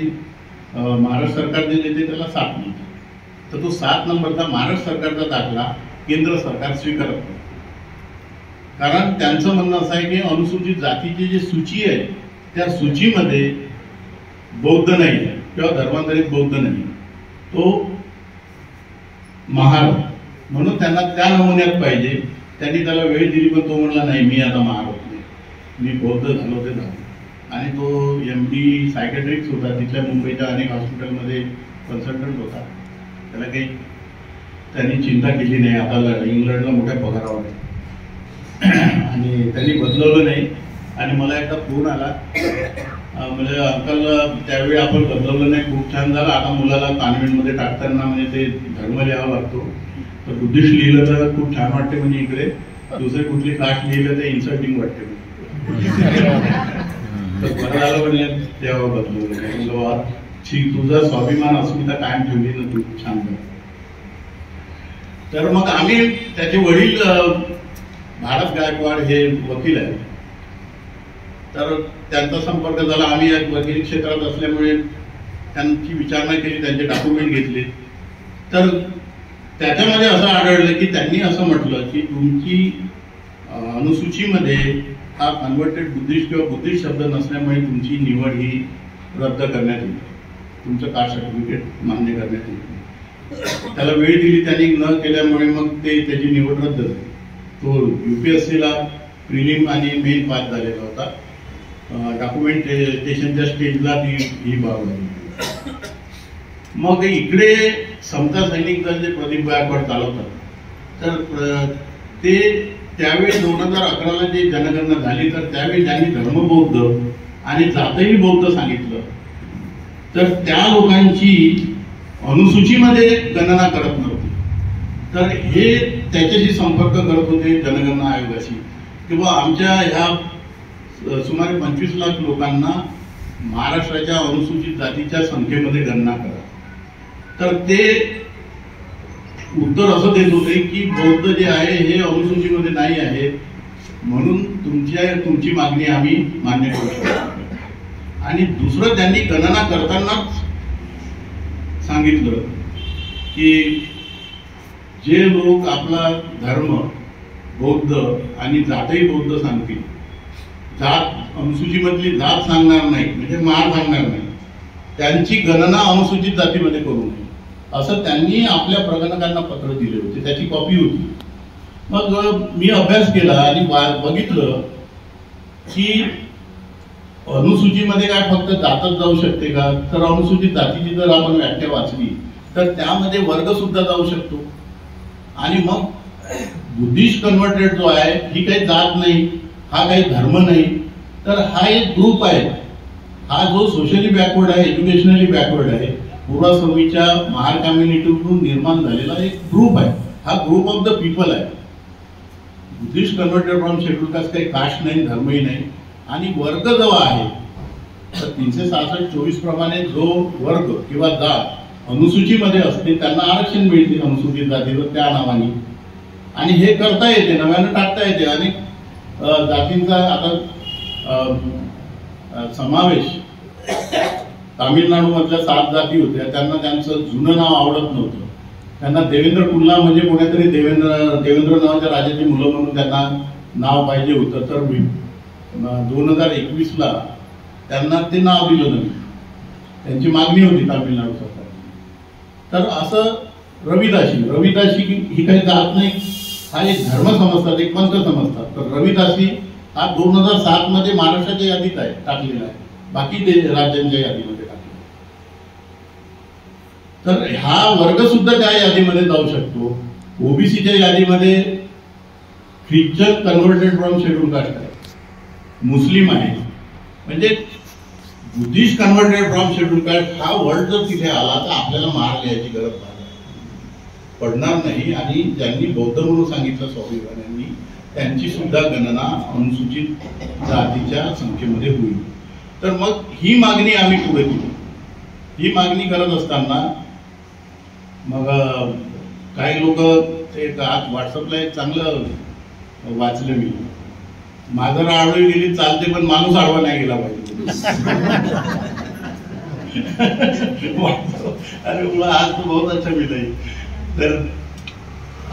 महाराष्ट्र सरकारने देते त्याला 7 म्हणतात. तर तो 7 नंबरचा महाराष्ट्र सरकारचा दाखला केंद्र सरकार स्वीकारत नाही. कारण त्यांचं म्हणणं असं आहे की अनुसूचित जातीची जी सूची आहे त्या सूचीमध्ये बौद्ध नाही आहे किंवा धर्मांतरित बौद्ध नाही, तो महार, म्हणून त्यांना त्या नमुन्यात पाहिजे. त्यांनी त्याला वेळ दिली पण तो म्हणला नाही मी आता महार होत नाही, मी बौद्ध झालो ते झालो. आणि तो MD सायकॅट्रिक्स होता, तिथल्या मुंबईच्या अनेक हॉस्पिटलमध्ये कन्सल्टंट होता. त्याला काही त्यांनी चिंता केली नाही. आता इंग्लंडला मोठ्या पगारावर आहे आणि त्यांनी बदलवलं नाही. आणि मला एकदा फोन आला म्हणजे अंकल त्यावेळी आपण बदलवलं नाही, खूप छान झालं, आता मुलाला कॉन्व्हेंटमध्ये टाकताना म्हणजे ते धर्म लिहावा लागतो तर बुद्धिस्ट लिहिलं तर खूप छान वाटते, म्हणजे इकडे दुसरे कुठली कास्ट लिहिलं तर इन्सल्टिंग वाटते. तर बरं झालं म्हणजे तेव्हा बदलवलं. तुझा स्वाभिमान अस्मिता कायम ठेवली ना तू, छान झालं. तर मग आम्ही त्याचे वडील भारत गायकवाड हे वकील आहेत, तर त्यांचा संपर्क झाला. आम्ही वकील क्षेत्रात असल्यामुळे त्यांची विचारणा केली, त्यांचे डॉक्युमेंट घेतले. तर त्याच्यामध्ये असं आढळलं की त्यांनी असं म्हटलं की तुमची अनुसूचीमध्ये हा कन्व्हर्टेड बुद्धिस्ट किंवा बुद्धिस्ट शब्द नसल्यामुळे तुमची निवड ही रद्द करण्यात येईल, तुमचं कास्ट सर्टिफिकेट मान्य करण्यात येईल. त्याला वेळ दिली त्यांनी न केल्यामुळे मग त्याची निवड रद्द झाली. तो UPSCला प्रिलिम आणि मेन पास झालेला होता. डॉक्युमेंटेशनच्या स्टेजला ही बाब झाली. मग इकडे समता सैनिक दल जे प्रदीप गायकवाड चालवतात, तर ते त्यावेळी 2011ला जे जनगणना झाली तर त्यावेळी त्यांनी धर्मबौद्ध आणि जातही बौद्ध सांगितलं. तर त्या लोकांची अनुसूचीमध्ये गणना करत नव्हती. तर हे त्याच्याशी संपर्क करत होते जनगणना आयोगाशी, किंवा आमच्या ह्या सुमारे 25 लाख लोकांना महाराष्ट्राच्या अनुसूचित जातीच्या संख्येमध्ये गणना करा. तर ते उत्तर असं देत होते की बौद्ध जे आहे हे अनुसूचीमध्ये नाही आहे, म्हणून तुमची मागणी आम्ही मान्य करू शकतो. आणि दुसरं त्यांनी गणना करतानाच सांगितलं की जे लोक आपला धर्म बौद्ध आणि जातही बौद्ध सांगतील, जात अनुसूचीमधली जात सांगणार नाही म्हणजे महार सांगणार नाही, त्यांची गणना अनुसूचित जातीमध्ये करू नये असं त्यांनी आपल्या प्रगणकांना पत्र दिले होते. त्याची कॉपी होती. मग मी अभ्यास केला आणि बघितलं की अनुसूचीमध्ये काय फक्त जातच जाऊ शकते का, तर अनुसूचित जातीची जर आपण व्याख्या वाचली तर त्यामध्ये वर्ग सुद्धा जाऊ शकतो. आणि मग बुद्धिस्ट कन्व्हर्टेड जो आहे ही काही जात नाही, हा काही धर्म नाही, तर हा एक ग्रुप आहे. हा जो सोशली बॅकवर्ड आहे, एज्युकेशनली बॅकवर्ड आहे, पूर्वा सवयीच्या महार कम्युनिटीतून निर्माण झालेला एक ग्रुप आहे. हा ग्रुप ऑफ द पीपल आहे. Buddhist converted from schedule caste काही कास्ट नाही, धर्मही नाही. आणि वर्ग जो आहे तर 366-24 प्रमाणे जो वर्ग किंवा जात अनुसूचीमध्ये असते त्यांना आरक्षण मिळते अनुसूचित जातीवर त्या नावाने. आणि हे करता येते, नव्यानं टाकता येते. आणि जातींचा आता समावेश तामिळनाडू मधल्या 7 जाती होत्या, त्यांना त्यांचं जुनं नाव आवडत नव्हतं. त्यांना देवेंद्र कुल्ला म्हणजे कोणीतरी देवेंद्र नावाच्या राजाची मुलं म्हणून त्यांना नाव पाहिजे होतं. तर 2021ला त्यांना ते नाव दिलं नाही, त्यांची मागणी होती तामिळनाडू सरकार. तर असं रविदासी ही काही जात नाही, हा एक धर्म समजतात, एक पंथ समजतात. तर रविदासी हा 2007 मध्ये महाराष्ट्राच्या यादीत आहे, टाकलेला आहे, बाकी राज्यांच्या यादीमध्ये टाकलेला. तर हा वर्ग सुद्धा त्या यादीमध्ये जाऊ शकतो. ओबीसीच्या यादीमध्ये Christian converted from schedule caste आहे, मुस्लिम आहे. म्हणजे Buddhist converted from schedule caste हा वर्ड जर तिथे आला तर आपल्याला महार लिहायची गरज पडणार नाही. आणि ज्यांनी बौद्ध म्हणून सांगितलं स्वाभिमान्यांनी त्यांची सुद्धा गणना अनुसूचित जातीच्या संख्येमध्ये होईल. तर मग ही मागणी आम्ही पुढे केली. ही मागणी करत असताना मग काही लोक ते आज व्हॉट्सअपला एक चांगलं वाचलं मी, माझं आडवी गेली चालते पण माणूस आडवा नाही गेला पाहिजे. अरे तुला आज तो बहुत अच्छा मिळाली. तर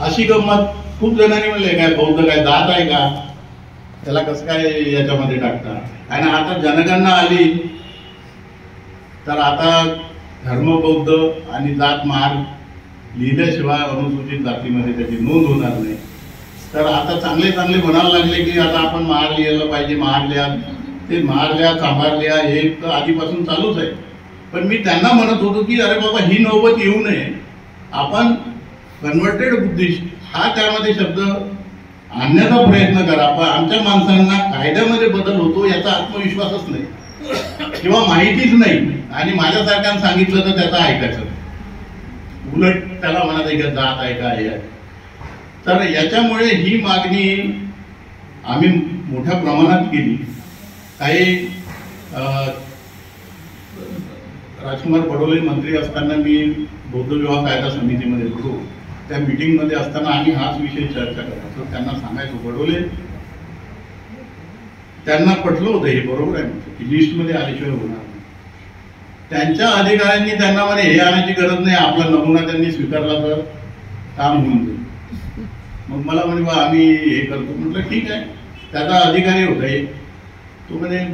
अशी गंमत खूप जणांनी म्हणले, काय बौद्ध काय जात आहे का, त्याला कसं काय याच्यामध्ये टाकता. आणि आता जनगणना आली तर आता धर्म बौद्ध आणि जात महार लिहिल्याशिवाय अनुसूचित जातीमध्ये त्याची नोंद होणार नाही. तर आता चांगले चांगले म्हणायला लागले की आता आपण महार लिहायला पाहिजे, महार लिहा, ते महार लिहा, चांभार लिहा, हे तर आधीपासून चालूच आहे. पण मी त्यांना म्हणत होतो की अरे बाबा ही नौबत येऊ नये, आपण कन्व्हर्टेड बुद्धिस्ट हा त्यामध्ये शब्द आणण्याचा प्रयत्न करा. पण आमच्या माणसांना कायद्यामध्ये बदल होतो याचा आत्मविश्वासच नाही किंवा माहितीच नाही. आणि माझ्यासारख्यानं सांगितलं तर त्याचा ऐकायचं, उलट त्याला म्हणत आहे का जात आहे का हे आहे. तर याच्यामुळे ही मागणी आम्ही मोठ्या प्रमाणात केली. काही राजकुमार बडोले मंत्री असताना मी बौद्ध विवाह कायदा समितीमध्ये होतो. त्या मीटिंगमध्ये असताना आम्ही हाच विषय चर्चा करायचो. त्यांना सांगायचो, बडोले त्यांना पटलं होतं हे बरोबर आहे की लिस्टमध्ये आल्याशिवाय होणार नाही. त्यांच्या अधिकाऱ्यांनी त्यांना म्हणे हे आणायची गरज नाही, आपला नमुना त्यांनी स्वीकारला तर काम होऊन जाईल. मग मला म्हणे बा आम्ही हे करतो. म्हटलं ठीक आहे. त्याचा अधिकारी होता एक, तो म्हणे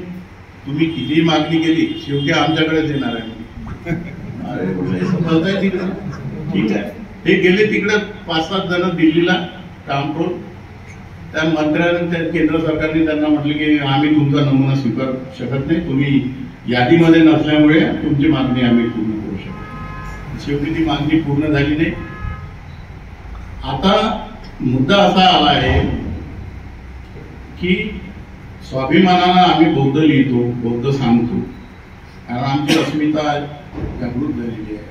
तुम्ही किती मागणी केली शेवटी आमच्याकडेच येणार आहे. अरे म्हटलं तिकडे ठीक आहे. हे गेले तिकडे 5-7 जण दिल्लीला कामठोर. त्या मंत्र्यांनी त्या केंद्र सरकारने त्यांना म्हटलं की आम्ही तुमचा नमुना स्वीकार शकत नाही, तुम्ही यादीमध्ये नसल्यामुळे तुमची मागणी आम्ही पूर्ण करू शकतो. शेवटी ती मागणी पूर्ण झाली नाही. आता मुद्दा असा आला आहे की स्वाभिमानानं आम्ही बौद्ध लिहितो, बौद्ध सांगतो, कारण आमची अस्मिता जागृत झालेली आहे.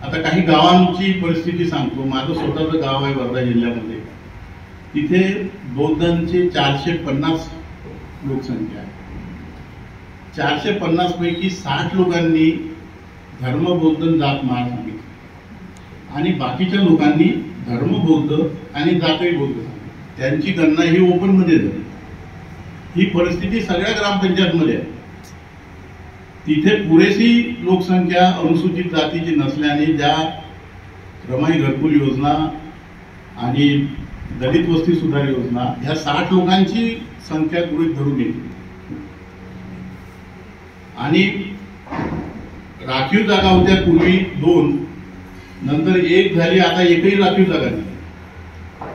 आता काही गावांची परिस्थिती सांगतो. माझं स्वतःचं गाव आहे वर्धा जिल्ह्यामध्ये. तिथे बौद्धांची 450 लोकसंख्या आहे. 450 पैकी 60 लोकांनी धर्म बौद्ध जात महार सांगितलं आणि बाकीच्या लोकांनी धर्म बौद्ध आणि जातही बौद्ध सांगितलं. त्यांची गणना ही ओपन मध्ये झाली. ही परिस्थिती सगळ्या ग्रामपंचायतमध्ये आहे. तिथे पुरेशी लोकसंख्या अनुसूचित जातीची नसल्याने ज्या रमाई घरकुल योजना आणि दलित वस्ती सुधार योजना ह्या 60 लोकांची संख्या गृहीत धरून घेतली आणि राखीव जागा होत्या पूर्वी 2, नंतर 1 झाली, आता एकही राखीव जागा नाही.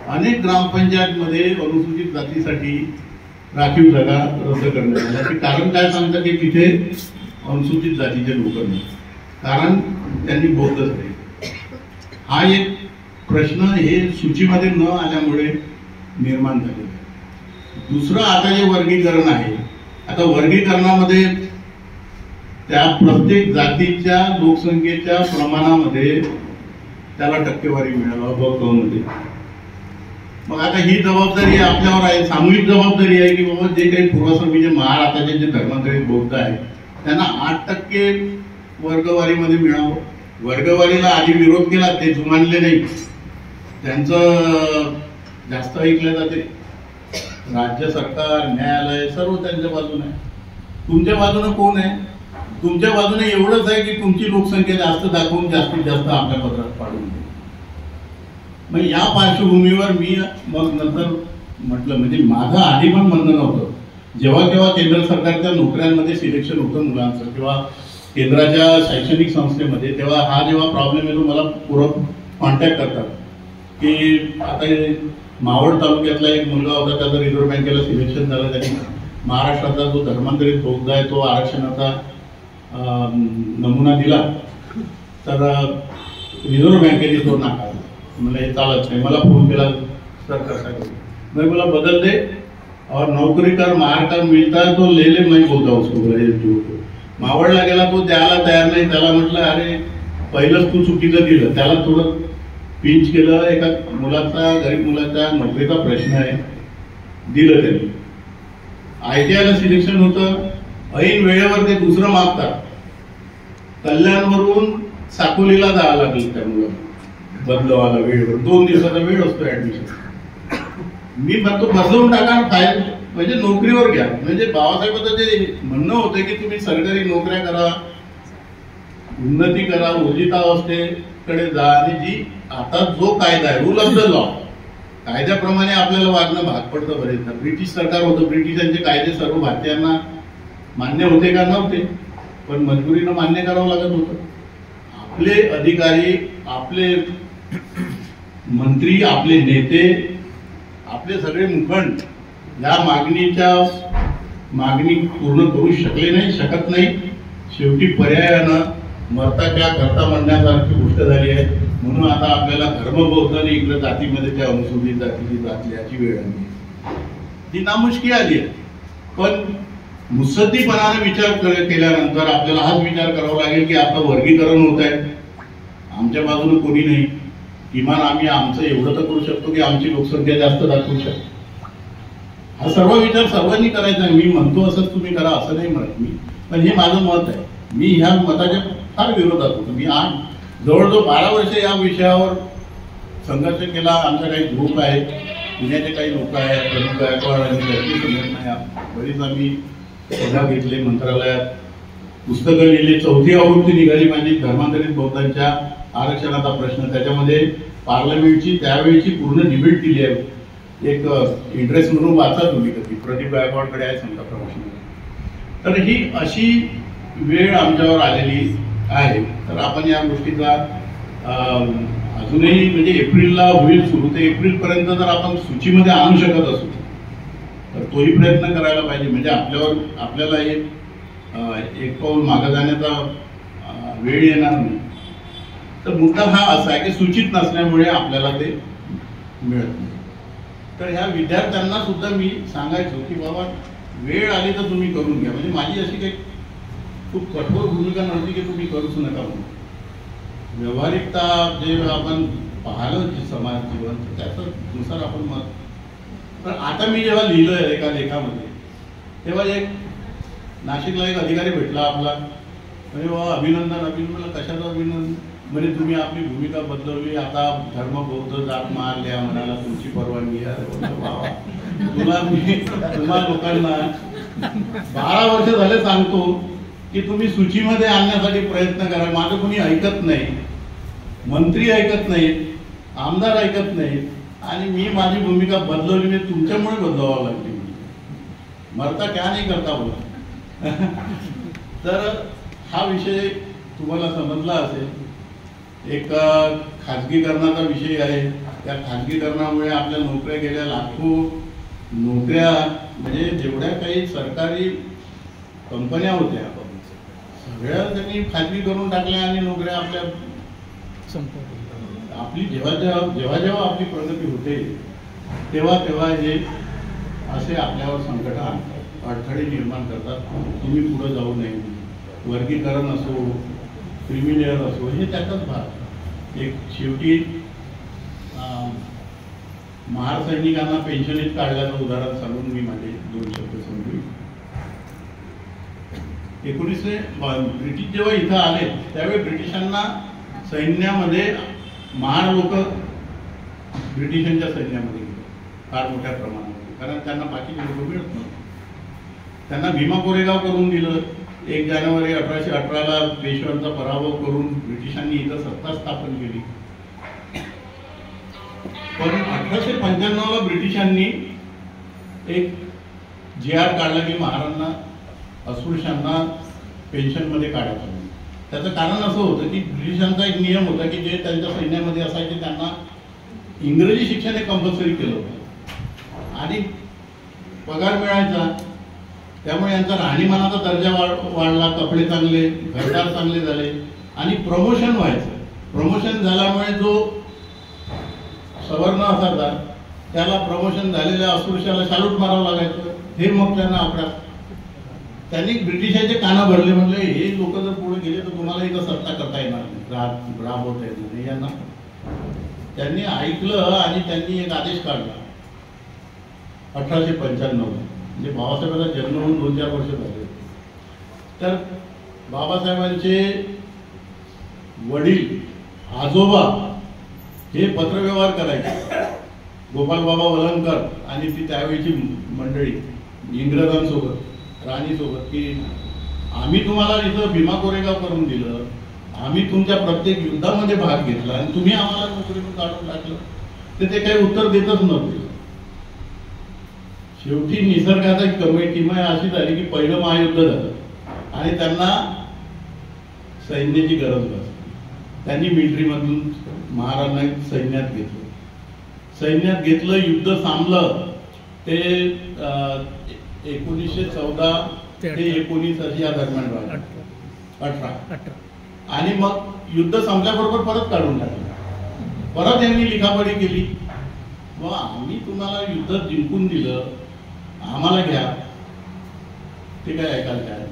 अनेक ग्रामपंचायतमध्ये अनुसूचित जातीसाठी राखीव जागा रद्द करण्यात आल्या. कारण काय सांगतात की तिथे अनुसूचित जातीचे लोक नाही, कारण त्यांनी बौद्ध झाले. हा एक प्रश्न हे सूचीमध्ये न आल्यामुळे निर्माण झालेला आहे. दुसरं आता जे वर्गीकरण आहे, आता वर्गीकरणामध्ये त्या प्रत्येक जातीच्या लोकसंख्येच्या प्रमाणामध्ये त्याला टक्केवारी मिळावी मध्ये. मग आता ही जबाबदारी आपल्यावर आहे, सामूहिक जबाबदारी आहे की बाबा जे काही पूर्वसर्गीचे महार आताचे जे धर्मांतरित बौद्ध आहेत त्यांना 8% वर्गवारीमध्ये मिळावं. वर्गवारीला आधी विरोध केला, ते जुमानले नाही, त्यांचं जास्त ऐकलं जाते. राज्य सरकार, न्यायालय सर्व त्यांच्या बाजूने आहे. तुमच्या बाजूने कोण आहे? तुमच्या बाजूने एवढंच आहे की तुमची लोकसंख्या जास्त दाखवून जास्तीत जास्त आपल्या पत्रात पाडून दे. मग या पार्श्वभूमीवर मी मग नंतर म्हटलं, म्हणजे माझं आधी पण म्हणणं नव्हतं. जेव्हा केव्हा केंद्र सरकारच्या नोकऱ्यांमध्ये सिलेक्शन होतं मुलांचं किंवा केंद्राच्या शैक्षणिक संस्थेमध्ये, तेव्हा हा जेव्हा प्रॉब्लेम येतो मला पूर्ण कॉन्टॅक्ट करतात की आता मावळ तालुक्यातला एक मुलगा होता, त्याचं रिझर्व्ह बँकेला सिलेक्शन झालं. त्यांनी महाराष्ट्राचा जो धर्मांतरित बौद्ध आहे तो आरक्षणाचा नमुना दिला, तर रिझर्व्ह बँकेने तो नाकारला. मला हे चालत नाही. मला फोन केला, सर कसा करू, मला बदल दे और नौकरी कर, महार का मिळता तो ले ले, मैं बोलता उसको. मावळला गेला, तो द्यायला तयार नाही. त्याला म्हटलं अरे पहिलंच तू चुकीचं दिलं, त्याला थोडं पिंच केलं, एका मुलाचा गरीब मुलाच्या नोकरीचा प्रश्न आहे, दिलं त्यांनी. ITI ला सिलेक्शन होतं, ऐन वेळेवर ते दुसरं मागतात. कल्याणवरून साकोलीला जावं लागलं त्या मुलाला बदलवायला वेळेवर. 2 दिवसाचा वेळ असतो ऍडमिशन. मी म्हणतो बसवून टाका फाईल, म्हणजे नोकरीवर घ्या. म्हणजे बाबासाहेबांचं जे म्हणणं होतं की तुम्ही सरकारी नोकऱ्या करा, उन्नती करा, ऊर्जितावस्थेकडे जा. आणि जी आता जो कायदा आहे, रूल ऑफ द लॉ, कायद्याप्रमाणे आपल्याला वागणं भाग पडतं. बरेचदा ब्रिटिश सरकार होतं, ब्रिटिशांचे कायदे सर्व भारतीयांना मान्य होते का? नव्हते, पण मजबुरीनं मान्य करावं लागत होतं. आपले अधिकारी, आपले मंत्री, आपले नेते, आपले सगळे मुखंड या मागणी पूर्ण करू शकत नाही. शेवटी पर्यायानं मरताच्या करता म्हणण्यासारखी गोष्ट झाली आहे. म्हणून आता आपल्याला धर्मबौद्ध आणि इकडे जातीमध्ये त्या अनुसूचित जातीची जातल्याची वेळ आली, ती नामुष्की आली आहे. पण मुत्सद्दीपणाने विचार केल्यानंतर आपल्याला हाच विचार करावा लागेल की आता वर्गीकरण होत आहे, आमच्या बाजूने कोणी नाही, किमान आम्ही आमचं एवढं तर करू शकतो की आमची लोकसंख्या जास्त दाखवू शकतो. हा सर्व विचार सर्वांनी करायचा आहे. मी म्हणतो असंच तुम्ही करा असं नाही म्हणत मी, पण हे माझं मत आहे. मी ह्या मताच्या फार विरोधात होतो. मी जवळजवळ 12 वर्ष या विषयावर संघर्ष केला. आमचा काही ग्रुप आहे, पुण्याचे काही लोक आहेत, प्रमुख गायकवाड आणि त्याची संघटना, बरीच आम्ही सभा घेतले, मंत्रालयात पुस्तकं लिहिली. 4थी आवृत्ती निघाली माझी धर्मांतरित बौद्धांच्या आरक्षणाचा प्रश्न. त्याच्यामध्ये पार्लमेंटची त्यावेळीची पूर्ण डिबेट दिली आहे. एक इंटरेस्ट म्हणून वाचा तुम्ही कधी, प्रदीप गायकवाडकडे आहे समजा प्रमोशन. तर ही अशी वेळ आमच्यावर आलेली आहे. तर आपण या गोष्टीचा अजूनही म्हणजे एप्रिलला होईल सुरू, ते एप्रिलपर्यंत जर आपण सूचीमध्ये आणू शकत असू तर तोही प्रयत्न करायला पाहिजे. म्हणजे आपल्याला एक पाऊल मागे जाण्याचा वेळ येणार नाही. तर मुद्दा हा असा आहे की सूचित नसल्यामुळे आपल्याला ते मिळत नाही. तर ह्या विद्यार्थ्यांना सुद्धा मी सांगायचो की बाबा वेळ आली तर तुम्ही करून घ्या. म्हणजे माझी अशी काही खूप कठोर भूमिका नव्हती की तुम्ही करूच नका म्हणून. व्यावहारिकता जे आपण पाहिलं समाज जीवन त्याच्यानुसार आपण मत. तर आता मी जेव्हा लिहिलं एका लेखामध्ये, तेव्हा एक नाशिकला एक अधिकारी भेटला आपला, म्हणजे बाबा अभिनंदन. म्हणलं कशाचं अभिनंदन? म्हणजे तुम्ही आपली भूमिका बदलवली, आता धर्म बौद्ध जात मारल्या म्हणाला, तुमची परवानगी आहे. तुम्हा लोकांना 12 वर्ष झाले सांगतो की तुम्ही सूचीमध्ये आणण्यासाठी प्रयत्न करा. माझं कोणी ऐकत नाही, मंत्री ऐकत नाहीत, आमदार ऐकत नाहीत, आणि मी माझी भूमिका बदलवली. मी तुमच्यामुळे बदलावं लागली. मरता क्या नाही करता बोला. तर हा विषय तुम्हाला समजला असेल. एक खाजगीकरणाचा विषय आहे. त्या खाजगीकरणामुळे आपल्या नोकऱ्या गेल्या, लाखो नोकऱ्या, म्हणजे जेवढ्या काही सरकारी कंपन्या होत्या सगळ्या त्यांनी खाजगी करून टाकल्या आणि नोकऱ्या आपल्या आपली जेव्हा आपली प्रगती होते तेव्हा हे असे आपल्यावर संकट आणतात, अडथळे निर्माण करतात. तुम्ही पुढे जाऊ नये. वर्गीकरण असो, क्रिमिलेअर असो, हे त्याचाच भाग. एक शेवटी महार सैनिकांना पेन्शनीत काढल्याचं उदाहरण सांगून मी माझे 2 शब्द समजू. ब्रिटिश जेव्हा इथं आले त्यावेळी ब्रिटिशांना सैन्यामध्ये महार लोक ब्रिटिशांच्या सैन्यामध्ये गेले फार मोठ्या प्रमाणामध्ये, कारण त्यांना बाकीचे लोक मिळत नव्हते. त्यांना भीमा कोरेगाव करून दिलं. 1 जानेवारी 1818ला पेशव्यांचा पराभव करून ब्रिटिशांनी इथं सत्ता स्थापन केली. पण 1895ला ब्रिटिशांनी एक GR काढला की महारांना, अस्पृश्यांना पेन्शनमध्ये काढायचं. त्याचं कारण असं होतं की ब्रिटिशांचा एक नियम होता की जे त्यांच्या सैन्यामध्ये असायचे त्यांना इंग्रजी शिक्षण हे कंपल्सरी केलं होतं आणि पगार मिळायचा. त्यामुळे यांचा राहणीमानाचा दर्जा वाढला, कपडे चांगले, घरदार चांगले झाले आणि प्रमोशन व्हायचं. प्रमोशन झाल्यामुळे जो सवर्ण असायचा त्याला प्रमोशन झालेल्या अस्पृश्याला शालूट मारावं लागायचं. हे मग त्यांना आपल्या त्यांनी ब्रिटिशांचे कानं भरले. म्हणले हे लोक जर पुढे गेले तर तुम्हाला इथं सत्ता करता येणार नाही, राबवता येणार नाही यांना. त्यांनी ऐकलं आणि त्यांनी एक आदेश काढला 1895 म्हणजे बाबासाहेबांचा जन्म होऊन 2-4 वर्ष झाले. तर बाबासाहेबांचे वडील आजोबा हे पत्रव्यवहार करायचे, गोपालबाबा वलनकर आणि ती त्यावेळीची मंडळी इंग्रजांसोबत राणीसोबत, की आम्ही तुम्हाला इथं भीमा कोरेगाव करून दिलं, आम्ही तुमच्या प्रत्येक युद्धामध्ये भाग घेतला आणि तुम्ही आम्हाला नोकरीतून काढून टाकलं. तर ते काही उत्तर देतच नव्हते. शेवटी निसर्गाचा किमया अशी झाली की पहिलं महायुद्ध झालं आणि त्यांना सैन्याची गरज भासली. त्यांनी मिलिटरीमधून महाराजांना सैन्यात घेतलं. युद्ध थांबलं. ते 1914 ते 19 अशी या दरम्यान राहिलं. 18 आणि मग युद्ध संपल्याबरोबर परत काढून टाकलं. परत यांनी लिखापडी केली. मग आम्ही तुम्हाला युद्ध जिंकून दिलं, आम्हाला घ्या. ते काय ऐकायला काय.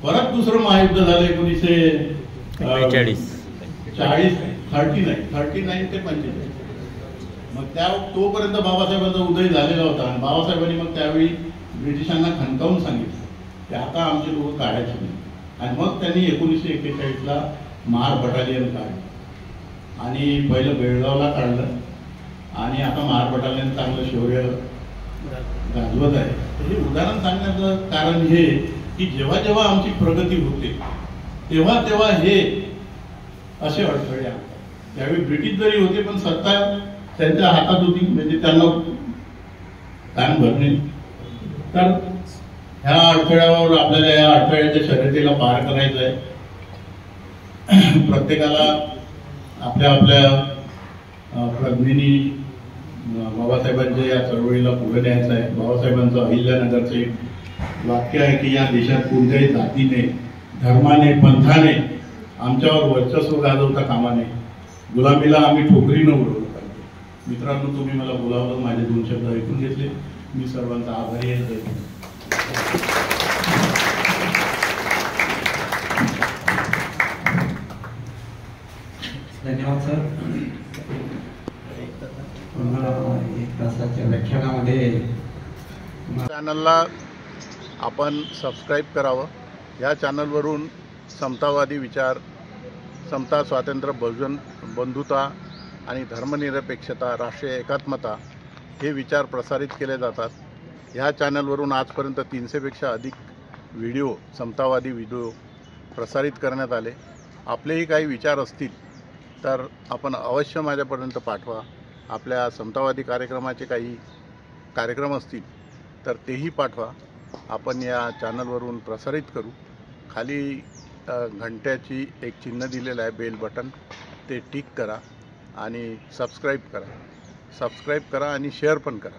परत दुसरं महायुद्ध झालं 1940 39 ते 45. मग तोपर्यंत बाबासाहेबांचा उदय झालेला होता आणि बाबासाहेबांनी मग त्यावेळी ब्रिटिशांना खणकावून सांगितलं की आता आमचे लोक काढायचे नाही. आणि मग त्यांनी 1941ला महार बटालियन काढलं आणि पहिलं बेळगावला काढलं आणि आता महार बटालियन चांगलं शौर्य गाजवत आहे. हे उदाहरण सांगण्याचं कारण हे की जेव्हा जेव्हा आमची प्रगती होते तेव्हा तेव्हा हे असे अडथळे आणतात. त्यावेळी ब्रिटिश जरी होते पण सत्ता त्यांच्या हातात होती, म्हणजे त्यांना कान भरणे. तर ह्या अडथळ्यावर आपल्याला या अडथळ्याच्या शर्यतीला पार करायचं आहे. प्रत्येकाला आपल्या आपल्या प्रज्ञेनी बाबासाहेबांच्या या चळवळीला पुढे न्यायचं आहे. बाबासाहेबांचं अहिल्यानगरचं एक वाक्य आहे की या देशात कोणत्याही जातीने, धर्माने, पंथाने आमच्यावर वर्चस्व गाजवता कामा नये. गुलामीला आम्ही ठोकरीनं उडवलं पाहिजे. मित्रांनो, तुम्ही मला बोलावलं, माझे 2 शब्द ऐकून घेतले. मी सर्वांचा आभारी आहे. धन्यवाद सर. एक तासाच्या व्याख्यानामध्ये चॅनलला आपण सबस्क्राईब करावं. या चॅनलवरून समतावादी विचार, समता, स्वातंत्र्य, बहुजन बंधुता आणि धर्मनिरपेक्षता, राष्ट्रीय एकात्मता हे विचार प्रसारित केले जातात. ह्या चॅनलवरून आजपर्यंत 300पेक्षा अधिक व्हिडिओ, समतावादी व्हिडिओ प्रसारित करण्यात आले. आपलेही काही विचार असतील तर आपण अवश्य माझ्यापर्यंत पाठवा. आपल्या समतावादी कार्यक्रमाचे काही कार्यक्रम असतील तर तेही पाठवा. आपण या चॅनलवरून प्रसारित करू. खाली घंट्याची एक चिन्ह दिलेलं आहे, बेल बटन, ते टिक करा आणि सबस्क्राईब करा आणि शेअर पण करा.